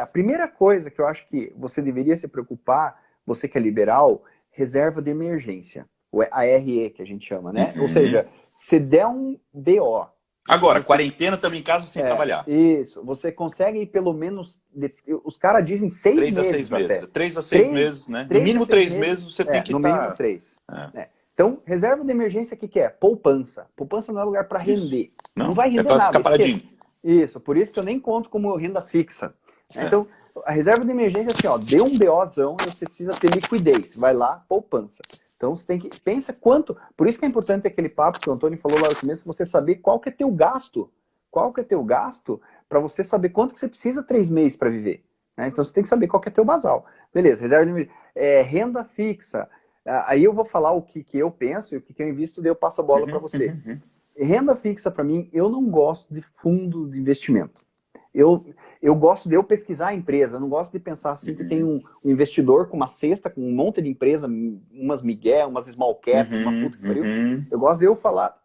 a primeira coisa que eu acho que você deveria se preocupar, você que é liberal, reserva de emergência, a RE que a gente chama, né? Ou seja, se der um BO. Agora, quarentena também em casa sem trabalhar. Isso, você consegue ir pelo menos, os caras dizem 6 meses. 3 a 6 meses. 3 a 6 meses, né? No mínimo 3 meses você tem que estar... No mínimo 3. Então, reserva de emergência, o que é? Poupança. Poupança não é lugar para render. Não vai render nada. Ficar paradinho. Isso, por isso que eu nem conto como renda fixa. Então, a reserva de emergência é assim, ó, deu um BOzão e você precisa ter liquidez. Vai lá, poupança. Então, você tem que... Pensa quanto... Por isso que é importante aquele papo que o Antônio falou lá no começo, você saber qual que é teu gasto. Qual que é teu gasto para você saber quanto que você precisa 3 meses para viver. Né? Então, você tem que saber qual que é teu basal. Beleza, reserva de emergência. Renda fixa. Aí eu vou falar o que eu penso e o que eu invisto, daí eu passo a bola para você. Renda fixa, para mim, eu não gosto de fundo de investimento. Eu gosto de pesquisar a empresa, eu não gosto de pensar assim que tem um investidor com uma cesta, com um monte de empresa, umas migué, umas small caps, uma puta que pariu. Eu gosto de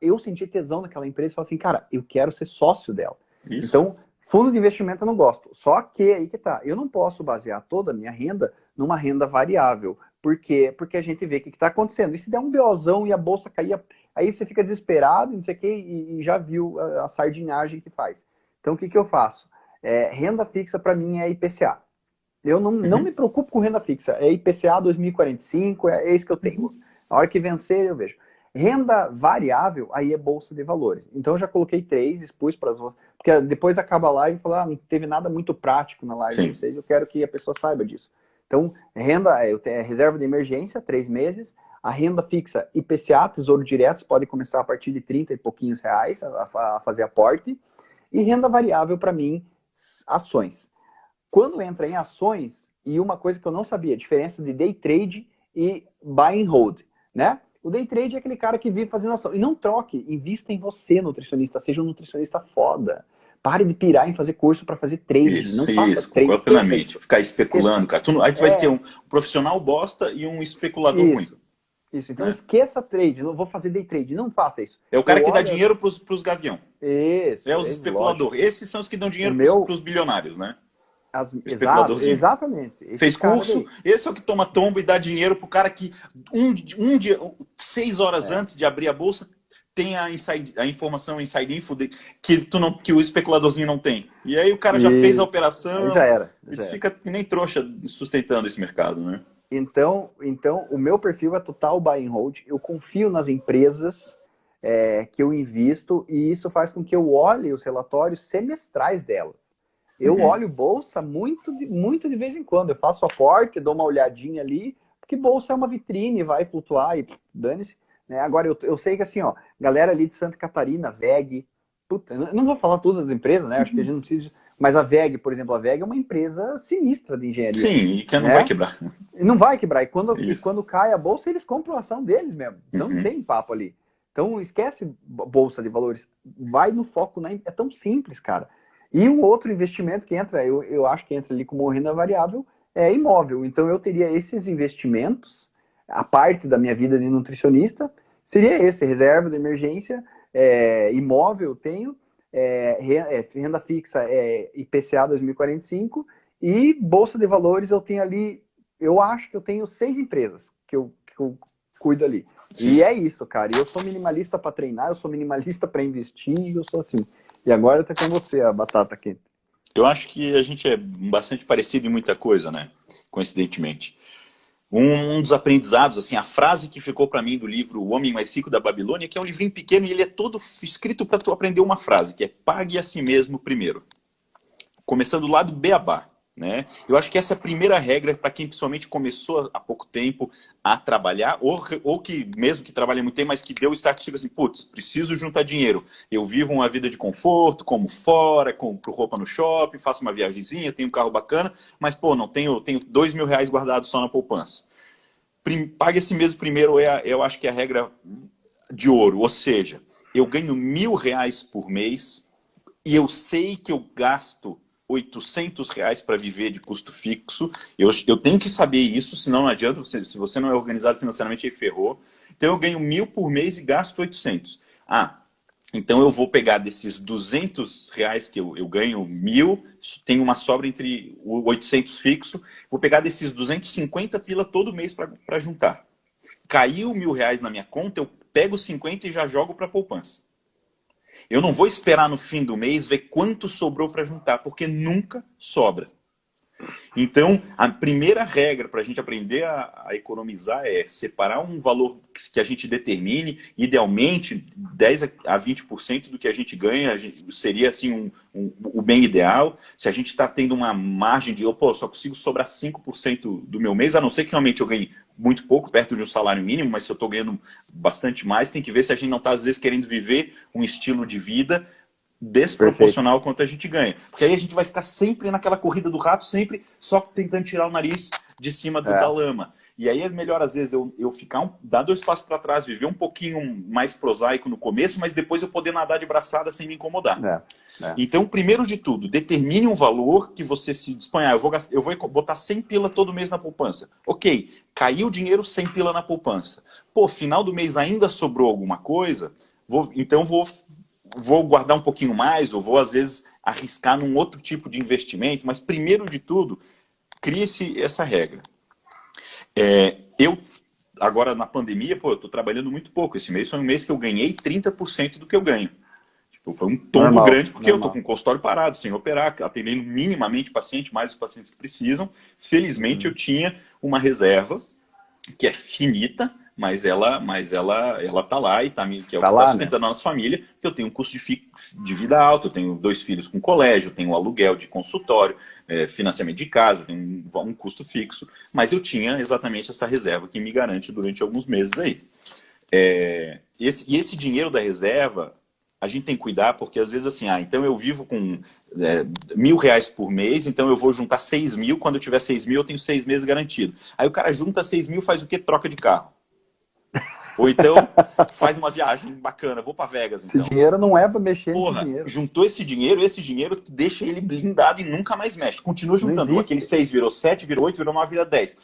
eu sentir tesão naquela empresa e falar assim, cara, eu quero ser sócio dela. Isso. Então, fundo de investimento eu não gosto. Só que aí que tá, eu não posso basear toda a minha renda numa renda variável. Por quê? Porque a gente vê o que está acontecendo. E se der um BOzão e a bolsa cair, aí você fica desesperado, não sei o quê, e já viu a sardinhagem que faz. Então, o que eu faço? Renda fixa, para mim, é IPCA. Eu não me preocupo com renda fixa. É IPCA 2045, é isso que eu tenho. A hora que vencer, eu vejo. Renda variável, aí é bolsa de valores. Então, eu já coloquei 3, expus para as outras. Porque depois acaba a live e fala, não teve nada muito prático na live de vocês. Eu quero que a pessoa saiba disso. Então, eu tenho reserva de emergência, 3 meses. A renda fixa, IPCA, Tesouro Direto, pode começar a partir de 30 e pouquinhos reais a fazer aporte. E renda variável, para mim, ações. Quando entra em ações, e uma coisa que eu não sabia, a diferença de day trade e buy and hold, né? O day trade é aquele cara que vive fazendo ação. E não troque, invista em você, nutricionista, seja um nutricionista foda. Pare de pirar em fazer curso para fazer trade. Isso, não faça trade. Concordo plenamente. Ficar especulando, cara. Aí tu vai ser um profissional bosta e um especulador ruim. Isso, então esqueça trade, não vou fazer day trade, não faça isso. É o cara que dá dinheiro pros gavião. Isso. É os especuladores. Esses são os que dão dinheiro pros bilionários, né? Exatamente. Fez curso, esse é o que toma tombo e dá dinheiro pro cara que um dia, 6 horas antes de abrir a bolsa, tem a informação inside info que o especuladorzinho não tem. E aí o cara já fez a operação. Já era. Fica que nem trouxa sustentando esse mercado, né? Então, o meu perfil é total buy and hold. Eu confio nas empresas. que eu invisto, e isso faz com que eu olhe os relatórios semestrais delas. Eu olho bolsa muito de vez em quando. Eu faço aporte, dou uma olhadinha ali, porque bolsa é uma vitrine, vai flutuar e dane-se. Né? Agora, eu sei que assim, ó, galera ali de Santa Catarina, VEG, puta, eu não vou falar todas as empresas, né? Acho que a gente não precisa. Mas a VEG, por exemplo, a VEG é uma empresa sinistra de engenharia. Sim, e que não né? vai quebrar. Não vai quebrar. E quando cai a bolsa, eles compram a ação deles mesmo. Não tem papo ali. Então, esquece bolsa de valores. Vai no foco. É tão simples, cara. E um outro investimento que entra, eu acho que entra ali como renda variável, é imóvel. Então, eu teria esses investimentos, a parte da minha vida de nutricionista, seria esse, reserva de emergência, imóvel eu tenho, renda fixa IPCA 2045, e bolsa de valores eu tenho ali, eu acho que eu tenho 6 empresas que eu cuido ali. Sim. E é isso, cara. Eu sou minimalista para treinar, eu sou minimalista para investir, eu sou assim. E agora tá com você a batata aqui. Eu acho que a gente é bastante parecido em muita coisa, né? Coincidentemente. Um dos aprendizados, assim, a frase que ficou para mim do livro O Homem Mais Rico da Babilônia, que é um livrinho pequeno e ele é todo escrito para tu aprender uma frase, que é pague a si mesmo primeiro. Começando lá do beabá, né? Eu acho que essa é a primeira regra para quem principalmente começou há pouco tempo a trabalhar, ou que mesmo que trabalhe muito tempo, mas que deu o start, tipo assim, putz, preciso juntar dinheiro. Eu vivo uma vida de conforto, como fora, compro roupa no shopping, faço uma viagemzinha, tenho um carro bacana, mas pô, não tenho R$ 2.000 guardados só na poupança. Pague esse mesmo primeiro, eu acho que é a regra de ouro. Ou seja, eu ganho R$ 1.000 por mês e eu sei que eu gasto R$ 800 para viver de custo fixo. Eu tenho que saber isso, senão não adianta. Se você não é organizado financeiramente, aí ferrou. Então eu ganho 1.000 por mês e gasto 800. Então eu vou pegar desses R$ 200 que eu ganho 1.000, tem uma sobra entre o 800 fixo, vou pegar desses 250 pila todo mês para juntar. Caiu R$ 1.000 na minha conta, eu pego 50 e já jogo para a poupança. Eu não vou esperar no fim do mês ver quanto sobrou para juntar, porque nunca sobra. Então, a primeira regra para a gente aprender a economizar é separar um valor que a gente determine, idealmente 10 a 20% do que a gente ganha seria assim o bem ideal. Se a gente está tendo uma margem de, só consigo sobrar 5% do meu mês, a não ser que realmente eu ganhe muito pouco, perto de um salário mínimo, mas se eu estou ganhando bastante mais, tem que ver se a gente não está, às vezes, querendo viver um estilo de vida desproporcional ao quanto a gente ganha. Porque aí a gente vai ficar sempre naquela corrida do rato, sempre só tentando tirar o nariz de cima da lama. E aí é melhor, às vezes, eu ficar dar 2 passos para trás, viver um pouquinho mais prosaico no começo, mas depois eu poder nadar de braçada sem me incomodar. Então, primeiro de tudo, determine um valor que você se dispõe. Eu vou botar 100 pila todo mês na poupança. Ok, caiu o dinheiro, 100 pila na poupança. Pô, final do mês ainda sobrou alguma coisa, então vou guardar um pouquinho mais, ou vou, às vezes, arriscar num outro tipo de investimento, mas, primeiro de tudo, crie-se essa regra. Eu, agora, na pandemia, eu estou trabalhando muito pouco. Esse mês foi um mês que eu ganhei 30% do que eu ganho. Tipo, foi um tombo grande, porque eu estou com o consultório parado, sem operar, atendendo minimamente paciente, mais os pacientes que precisam. Felizmente, eu tinha uma reserva, que é finita, mas ela tá lá e que é o que está sustentando a nossa família, que eu tenho um custo de vida alto, eu tenho 2 filhos com colégio, eu tenho um aluguel de consultório, financiamento de casa, tenho um custo fixo, mas eu tinha exatamente essa reserva que me garante durante alguns meses aí. Esse dinheiro da reserva, a gente tem que cuidar, porque às vezes assim, então eu vivo com R$ 1.000 por mês, então eu vou juntar 6.000, quando eu tiver 6.000 eu tenho 6 meses garantido. Aí o cara junta 6.000, faz o quê? Troca de carro. Ou então faz uma viagem bacana, vou para Vegas então. Esse dinheiro não é para mexer nesse dinheiro. Juntou esse dinheiro deixa ele blindado e nunca mais mexe. Continua juntando. Aquele 6 virou 7, virou 8, virou 9, vira 10.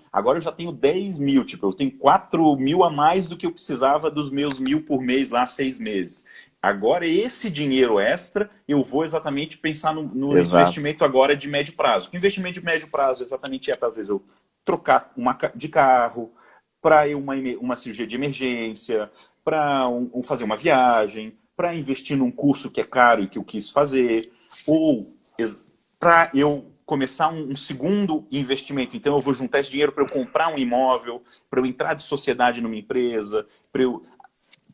Agora eu já tenho 10.000, tipo, eu tenho 4.000 a mais do que eu precisava dos meus 1.000 por mês lá, 6 meses. Agora esse dinheiro extra, eu vou exatamente pensar no investimento agora de médio prazo. O investimento de médio prazo exatamente para, às vezes, eu trocar de carro, para uma cirurgia de emergência, para fazer uma viagem, para investir num curso que é caro e que eu quis fazer, ou para eu começar um segundo investimento. Então eu vou juntar esse dinheiro para eu comprar um imóvel, para eu entrar de sociedade numa empresa,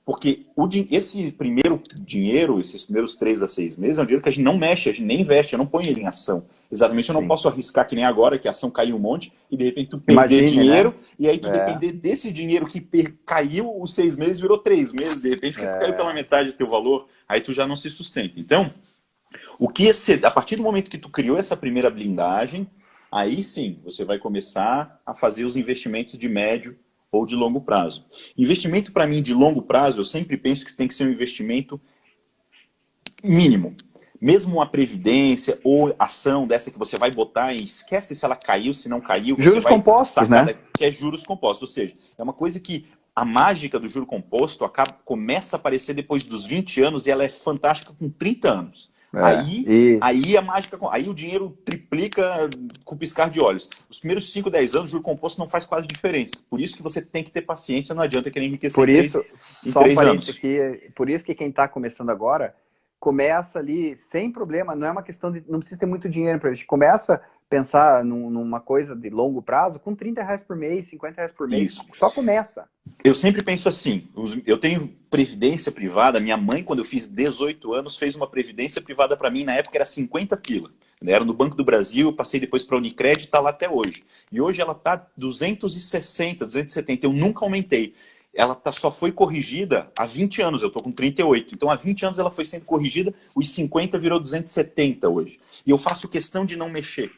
Porque esse primeiro dinheiro, esses primeiros 3 a 6 meses, é um dinheiro que a gente não mexe, a gente nem investe, eu não ponho ele em ação. Exatamente, eu não posso arriscar que nem agora, que a ação caiu um monte, e de repente tu perder dinheiro, né? E aí tu depender desse dinheiro que caiu os 6 meses, virou 3 meses, de repente, que tu caiu pela metade do teu valor, aí tu já não se sustenta. Então, a partir do momento que tu criou essa primeira blindagem, aí sim, você vai começar a fazer os investimentos de médio ou de longo prazo. Investimento, para mim, de longo prazo, eu sempre penso que tem que ser um investimento mínimo. Mesmo uma previdência ou ação dessa que você vai botar e esquece se ela caiu, se não caiu. Juros compostos, né? Que é juros compostos. Ou seja, é uma coisa que a mágica do juro composto começa a aparecer depois dos 20 anos e ela é fantástica com 30 anos. Aí a mágica, aí o dinheiro triplica com o piscar de olhos. Os primeiros 5, 10 anos, o juro composto não faz quase diferença. Por isso que você tem que ter paciência, não adianta querer enriquecer em 3 anos. Por isso que quem está começando agora, começa ali sem problema, não é uma questão de, não precisa ter muito dinheiro para investir. Começa a pensar numa coisa de longo prazo com R$30 por mês, R$50 por mês, isso. Só começa. Eu sempre penso assim, eu tenho previdência privada, minha mãe, quando eu fiz 18 anos, fez uma previdência privada para mim, na época era 50 pila. Era no Banco do Brasil, eu passei depois para a Unicred e está lá até hoje. E hoje ela está 260, 270, eu nunca aumentei. Ela só foi corrigida há 20 anos, eu estou com 38. Então, há 20 anos ela foi sendo corrigida, os 50 virou 270 hoje. E eu faço questão de não mexer.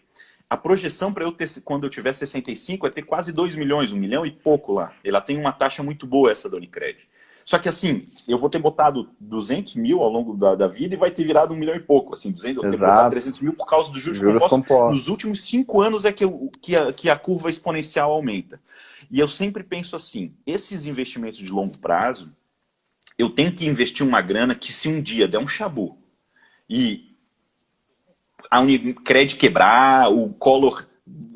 A projeção para eu ter, quando eu tiver 65, é ter quase 2 milhões, 1 milhão e pouco lá. Ela tem uma taxa muito boa, essa da Unicred. Só que assim, eu vou ter botado 200 mil ao longo da vida e vai ter virado 1 milhão e pouco. Assim, 200, eu vou ter botado 300 mil por causa dos juros compostos. Nos últimos 5 anos é que a curva exponencial aumenta. E eu sempre penso assim, esses investimentos de longo prazo, eu tenho que investir uma grana que se um dia der um chabu e a Unicred quebrar, o Collor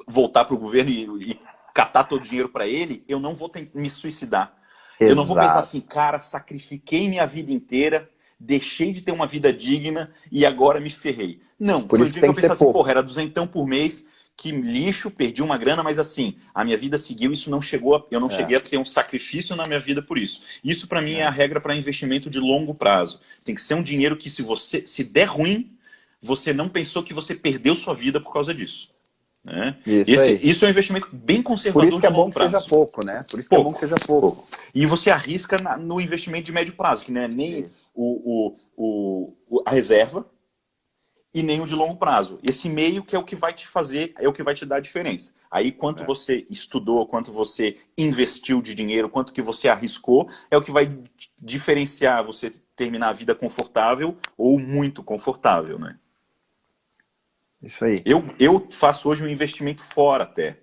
voltar para o governo e catar todo o dinheiro para ele, eu não vou me suicidar. Exato. Eu não vou pensar assim, cara, sacrifiquei minha vida inteira, deixei de ter uma vida digna e agora me ferrei. Não, foi o dia que eu pensei assim, porra, era 200 por mês, que lixo, perdi uma grana, mas assim, a minha vida seguiu, isso não chegou, eu não cheguei a ter um sacrifício na minha vida por isso. Isso para mim é a regra para investimento de longo prazo. Tem que ser um dinheiro que se der ruim, você não pensou que você perdeu sua vida por causa disso. Né? Isso é um investimento bem conservador. Por isso que é bom que seja pouco, né? Por isso que é bom que seja pouco. E você arrisca no investimento de médio prazo, que não é nem a reserva e nem o de longo prazo. Esse meio que é o que vai te fazer, é o que vai te dar a diferença. Aí quanto você estudou, quanto você investiu de dinheiro, quanto que você arriscou, é o que vai diferenciar você terminar a vida confortável ou muito confortável, né? Isso aí. Eu faço hoje um investimento fora até.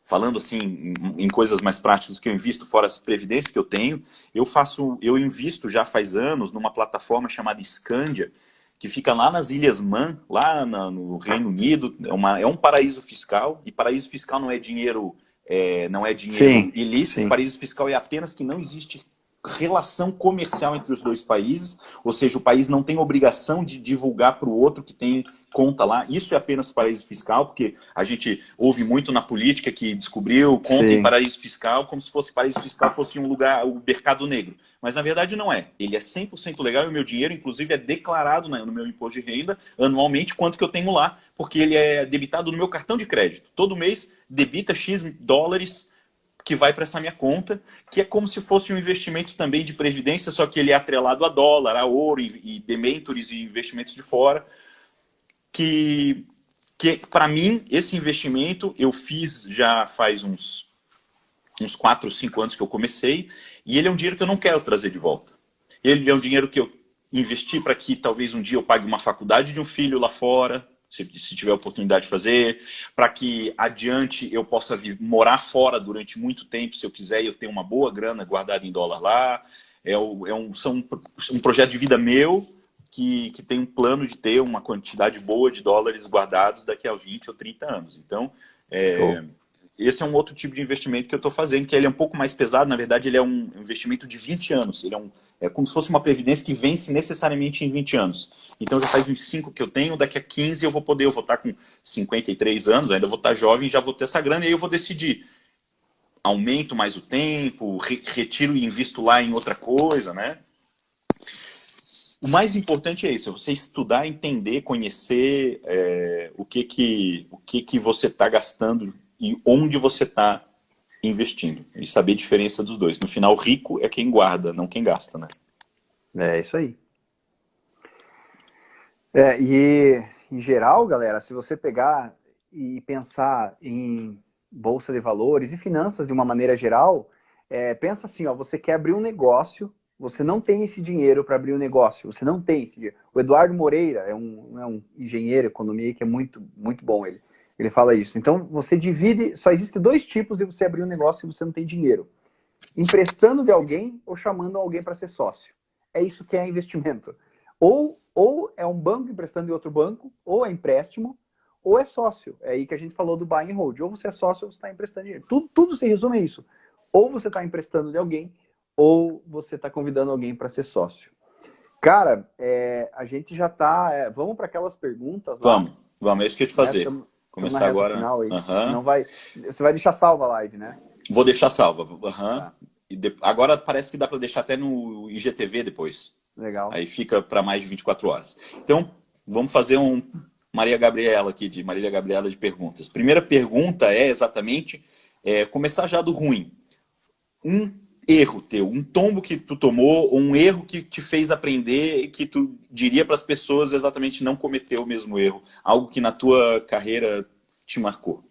Falando assim, em coisas mais práticas que eu invisto, fora as previdências que eu tenho, eu invisto já faz anos numa plataforma chamada Scandia, que fica lá nas Ilhas Man, lá no Reino Unido. É um paraíso fiscal, e paraíso fiscal não é dinheiro, ilícito. Sim. Paraíso fiscal é apenas que não existe relação comercial entre os dois países, ou seja, o país não tem obrigação de divulgar para o outro que tem conta lá. Isso é apenas paraíso fiscal, porque a gente ouve muito na política que descobriu conta em paraíso fiscal, como se paraíso fiscal fosse um lugar, o mercado negro. Mas na verdade não é. Ele é 100% legal e o meu dinheiro, inclusive, é declarado no meu imposto de renda anualmente quanto que eu tenho lá, porque ele é debitado no meu cartão de crédito. Todo mês debita X dólares que vai para essa minha conta, que é como se fosse um investimento também de previdência, só que ele é atrelado a dólar, a ouro e debêntures e investimentos de fora, que para mim, esse investimento eu fiz já faz uns 4 ou 5 anos que eu comecei, e ele é um dinheiro que eu não quero trazer de volta. Ele é um dinheiro que eu investi para que talvez um dia eu pague uma faculdade de um filho lá fora, se tiver oportunidade de fazer, para que adiante eu possa morar fora durante muito tempo, se eu quiser, e eu tenho uma boa grana guardada em dólar lá. Um projeto de vida meu que tem um plano de ter uma quantidade boa de dólares guardados daqui a 20 ou 30 anos. Então, esse é um outro tipo de investimento que eu estou fazendo, que ele é um pouco mais pesado. Na verdade, ele é um investimento de 20 anos. Ele é como se fosse uma previdência que vence necessariamente em 20 anos. Então, já faz uns 5 que eu tenho, daqui a 15 eu vou estar com 53 anos, ainda vou estar jovem, já vou ter essa grana, e aí eu vou decidir aumento mais o tempo, retiro e invisto lá em outra coisa, né? O mais importante é isso, é você estudar, entender, conhecer o que você está gastando e onde você está investindo. E saber a diferença dos dois. No final, rico é quem guarda, não quem gasta, né? É isso aí. E, em geral, galera, se você pegar e pensar em bolsa de valores e finanças de uma maneira geral, pensa assim, ó, você quer abrir um negócio, você não tem esse dinheiro para abrir um negócio, você não tem esse dinheiro. O Eduardo Moreira é um engenheiro, economia, que é muito, muito bom ele fala isso. Então, você divide, só existe dois tipos de você abrir um negócio se você não tem dinheiro. Emprestando de alguém ou chamando alguém para ser sócio. É isso que é investimento. Ou é um banco emprestando de outro banco, ou é empréstimo, ou é sócio. É aí que a gente falou do buy and hold. Ou você é sócio ou você está emprestando dinheiro. Tudo se resume a isso. Ou você está emprestando de alguém, ou você está convidando alguém para ser sócio. Cara, a gente já está... vamos para aquelas perguntas lá. Vamos, é isso que eu ia te fazer. Começar Começar agora. Final aí. Não vai, você vai deixar salva a live, né? Vou deixar salva. Tá. Agora parece que dá para deixar até no IGTV depois. Legal. Aí fica para mais de 24 horas. Então, vamos fazer um Maria Gabriela de perguntas. Primeira pergunta é exatamente começar já do ruim. Um erro teu, um tombo que tu tomou, ou um erro que te fez aprender e que tu diria para as pessoas exatamente não cometer o mesmo erro. Algo que na tua carreira te marcou.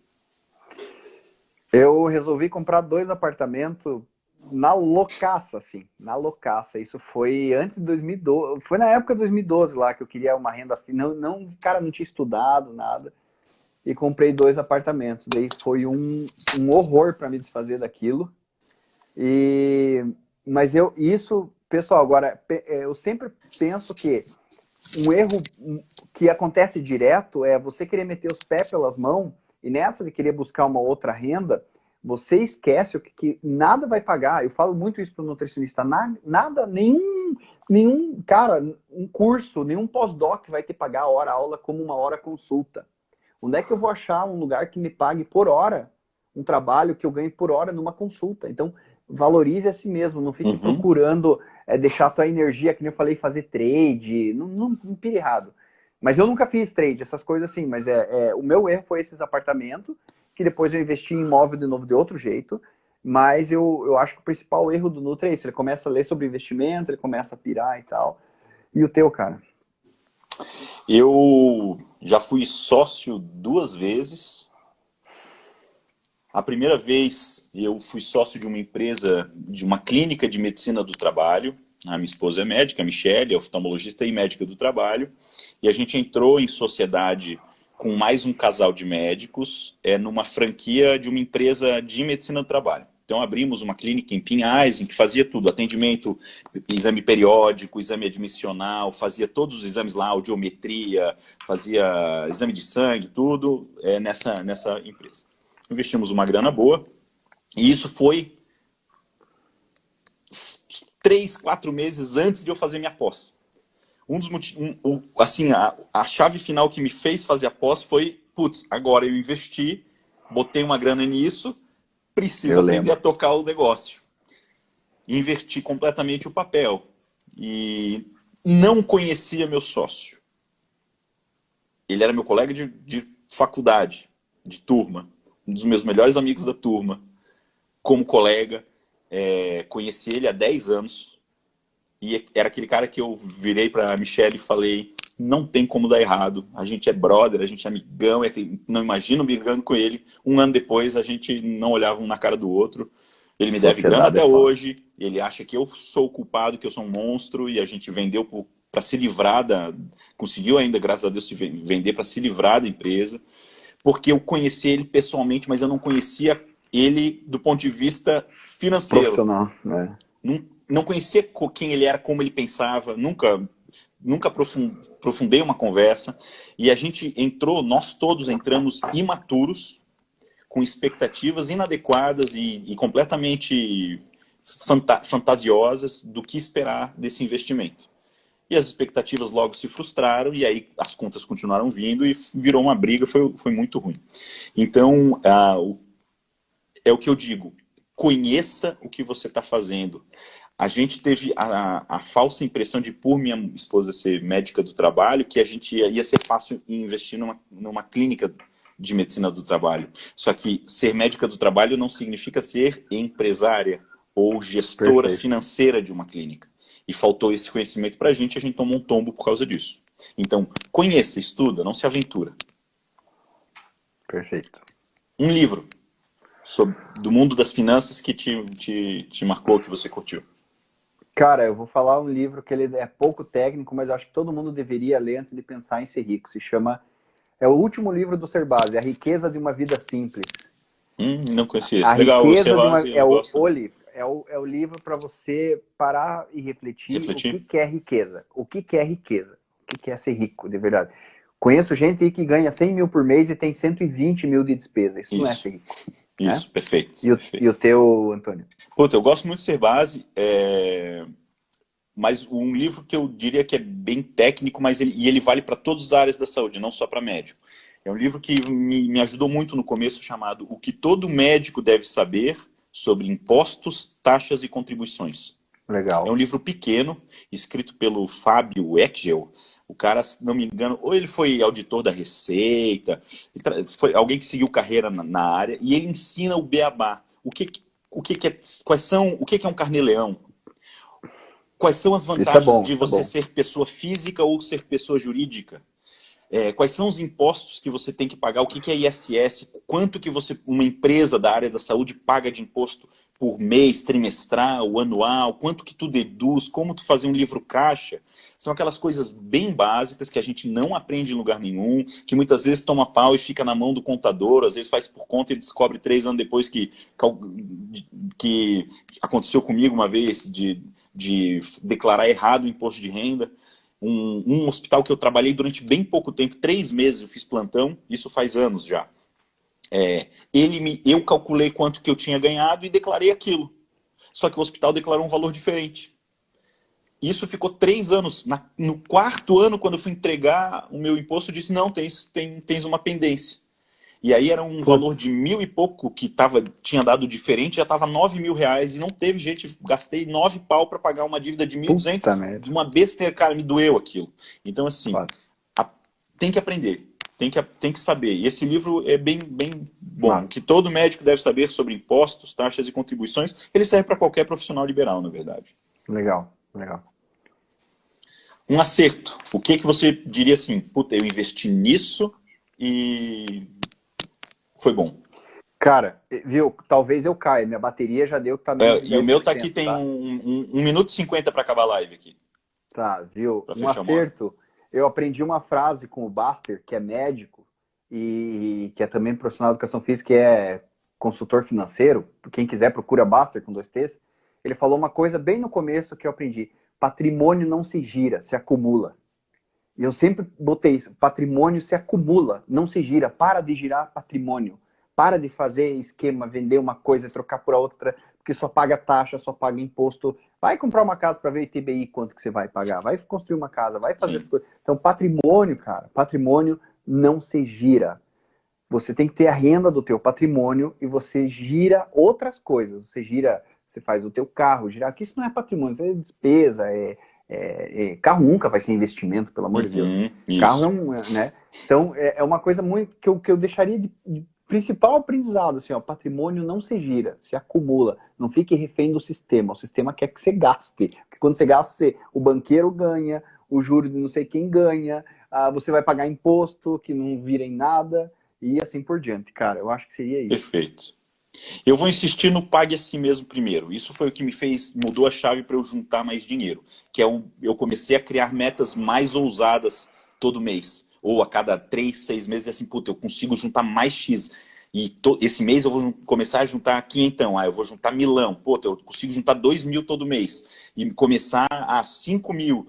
Eu resolvi comprar 2 apartamentos na loucaça, assim, na loucaça. Isso foi antes de 2012, foi na época de 2012 lá que eu queria uma renda, cara, não tinha estudado nada e comprei 2 apartamentos. Daí foi um horror para me desfazer daquilo. Mas pessoal, agora eu sempre penso que um erro que acontece direto é você querer meter os pés pelas mãos e nessa de querer buscar uma outra renda, você esquece que nada vai pagar. Eu falo muito isso para o nutricionista. Nada, nenhum, cara, um curso, nenhum pós-doc vai te pagar a hora aula como uma hora consulta. Onde é que eu vou achar um lugar que me pague por hora um trabalho que eu ganhe por hora numa consulta? Então, valorize a si mesmo. Não fique procurando deixar a tua energia, que nem eu falei, fazer trade. Não pire errado. Mas eu nunca fiz trade, essas coisas assim. Mas o meu erro foi esses apartamentos, que depois eu investi em imóvel de novo de outro jeito. Mas eu acho que o principal erro do Nutri é isso. Ele começa a ler sobre investimento, ele começa a pirar e tal. E o teu, cara? Eu já fui sócio 2 vezes. A primeira vez eu fui sócio de uma empresa, de uma clínica de medicina do trabalho. A minha esposa é médica, a Michele, é oftalmologista e médica do trabalho. E a gente entrou em sociedade com mais um casal de médicos numa franquia de uma empresa de medicina do trabalho. Então abrimos uma clínica em Pinhais, em que fazia tudo, atendimento, exame periódico, exame admissional, fazia todos os exames lá, audiometria, fazia exame de sangue, tudo nessa empresa. Investimos uma grana boa e isso foi 3, 4 meses antes de eu fazer minha pós. Um dos motivos, assim, a chave final que me fez fazer a pós foi, putz, agora eu investi, botei uma grana nisso, preciso aprender a tocar o negócio. Inverti completamente o papel e não conhecia meu sócio. Ele era meu colega de faculdade, de turma, um dos meus melhores amigos da turma, como colega. Conheci ele há 10 anos e era aquele cara que eu virei para a Michelle e falei, não tem como dar errado, a gente é brother, a gente é amigão, não imagino brigando com ele. 1 ano depois a gente não olhava um na cara do outro, ele me deve grana até hoje, ele acha que eu sou o culpado, que eu sou um monstro, e a gente vendeu para se livrar conseguiu ainda, graças a Deus, se vender para se livrar da empresa, porque eu conheci ele pessoalmente, mas eu não conhecia ele do ponto de vista financeiro. Profissional, né? Não conhecia quem ele era, como ele pensava, nunca aprofundei uma conversa. E a gente nós todos entramos imaturos, com expectativas inadequadas e completamente fantasiosas do que esperar desse investimento. E as expectativas logo se frustraram, e aí as contas continuaram vindo e virou uma briga, foi muito ruim. Então, é o que eu digo, conheça o que você está fazendo. A gente teve a falsa impressão de, por minha esposa ser médica do trabalho, que a gente ia ser fácil investir numa clínica de medicina do trabalho. Só que ser médica do trabalho não significa ser empresária ou gestora Perfeito. financeira de uma clínica. E faltou esse conhecimento para a gente tomou um tombo por causa disso. Então, conheça, estuda, não se aventura. Perfeito. Um livro do mundo das finanças que te marcou, que você curtiu. Cara, eu vou falar um livro que ele é pouco técnico, mas eu acho que todo mundo deveria ler antes de pensar em ser rico. Se chama... É o último livro do Cerbasi, A Riqueza de uma Vida Simples. Não conhecia esse. A Legal, riqueza você de uma... base, eu gosto. o livro. É o livro para você parar e refletir o que é riqueza. O que é riqueza? O que é ser rico, de verdade? Conheço gente aí que ganha 100 mil por mês e tem 120 mil de despesa. Isso não é ser rico. Isso, né? perfeito. E o teu, Antônio? Puta, eu gosto muito de Cerbasi, mas um livro que eu diria que é bem técnico, mas ele vale para todas as áreas da saúde, não só para médico. É um livro que me ajudou muito no começo, chamado O que todo médico deve saber sobre impostos, taxas e contribuições. Legal. É um livro pequeno, escrito pelo Fábio Ekgel. O cara, se não me engano, ou ele foi auditor da Receita, foi alguém que seguiu carreira na área, e ele ensina o beabá. O que é um carnê-leão? Quais são as vantagens de você ser pessoa física ou ser pessoa jurídica? Quais são os impostos que você tem que pagar? O que é ISS? Quanto que uma empresa da área da saúde paga de imposto por mês, trimestral, anual? Quanto que tu deduz? Como tu fazer um livro caixa? São aquelas coisas bem básicas que a gente não aprende em lugar nenhum, que muitas vezes toma pau e fica na mão do contador, às vezes faz por conta e descobre 3 anos depois que aconteceu comigo uma vez de declarar errado o imposto de renda. Um hospital que eu trabalhei durante bem pouco tempo, 3 meses eu fiz plantão, isso faz anos já. Eu calculei quanto que eu tinha ganhado e declarei aquilo. Só que o hospital declarou um valor diferente. Isso ficou 3 anos. No 4º ano, quando eu fui entregar o meu imposto, eu disse, não, tens uma pendência. E aí era um valor de 1.000 e pouco que tinha dado diferente, já estava 9 mil reais e não teve jeito, gastei 9 pau para pagar uma dívida de 1.200, de uma besteira, cara, me doeu aquilo. Então assim, tem que aprender, tem que saber. E esse livro é bem bom. O que todo médico deve saber sobre impostos, taxas e contribuições, ele serve para qualquer profissional liberal, na verdade. Legal. Um acerto. O que você diria assim, puta, eu investi nisso e foi bom. Cara, viu? Talvez eu caia. Minha bateria já deu que tá menos de 10%, e o meu tá aqui, tem 1 minuto e 50 para acabar a live aqui. Tá, viu? Um acerto. Eu aprendi uma frase com o Baster, que é médico e que é também profissional de educação física, que é consultor financeiro. Quem quiser, procura Baster com 2 T's. Ele falou uma coisa bem no começo que eu aprendi. Patrimônio não se gira, se acumula. E eu sempre botei isso. Patrimônio se acumula, não se gira. Para de girar patrimônio. Para de fazer esquema, vender uma coisa e trocar por outra, porque só paga taxa, só paga imposto. Vai comprar uma casa para ver ITBI quanto que você vai pagar. Vai construir uma casa, vai fazer as coisas. Então, patrimônio, cara, patrimônio não se gira. Você tem que ter a renda do teu patrimônio e você gira outras coisas. Você faz o teu carro girar. Porque isso não é patrimônio, isso é despesa, carro nunca vai ser investimento, pelo amor de Deus. Isso. Carro né? Então, é uma coisa muito que eu deixaria de principal aprendizado, assim, ó, patrimônio não se gira, se acumula. Não fique refém do sistema. O sistema quer que você gaste. Porque quando você gasta, o banqueiro ganha, o juro de não sei quem ganha, você vai pagar imposto que não vira em nada, e assim por diante. Cara, eu acho que seria isso. Perfeito. Eu vou insistir no pague a si mesmo primeiro. Isso foi o que mudou a chave para eu juntar mais dinheiro. Que eu comecei a criar metas mais ousadas todo mês. Ou a cada 3, 6 meses, assim, puta, eu consigo juntar mais X. E esse mês eu vou começar a juntar quinhentão. Eu vou juntar milão. Puta, eu consigo juntar 2 mil todo mês. E começar a 5 mil.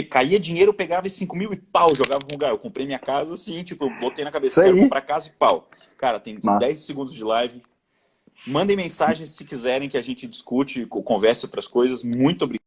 Caía dinheiro, eu pegava esses 5 mil e pau, jogava no lugar. Eu comprei minha casa assim, tipo, eu botei na cabeça, quero comprar casa e pau. Cara, tem 10 segundos de live. Mandem mensagens se quiserem que a gente discute, converse outras coisas. Muito obrigado.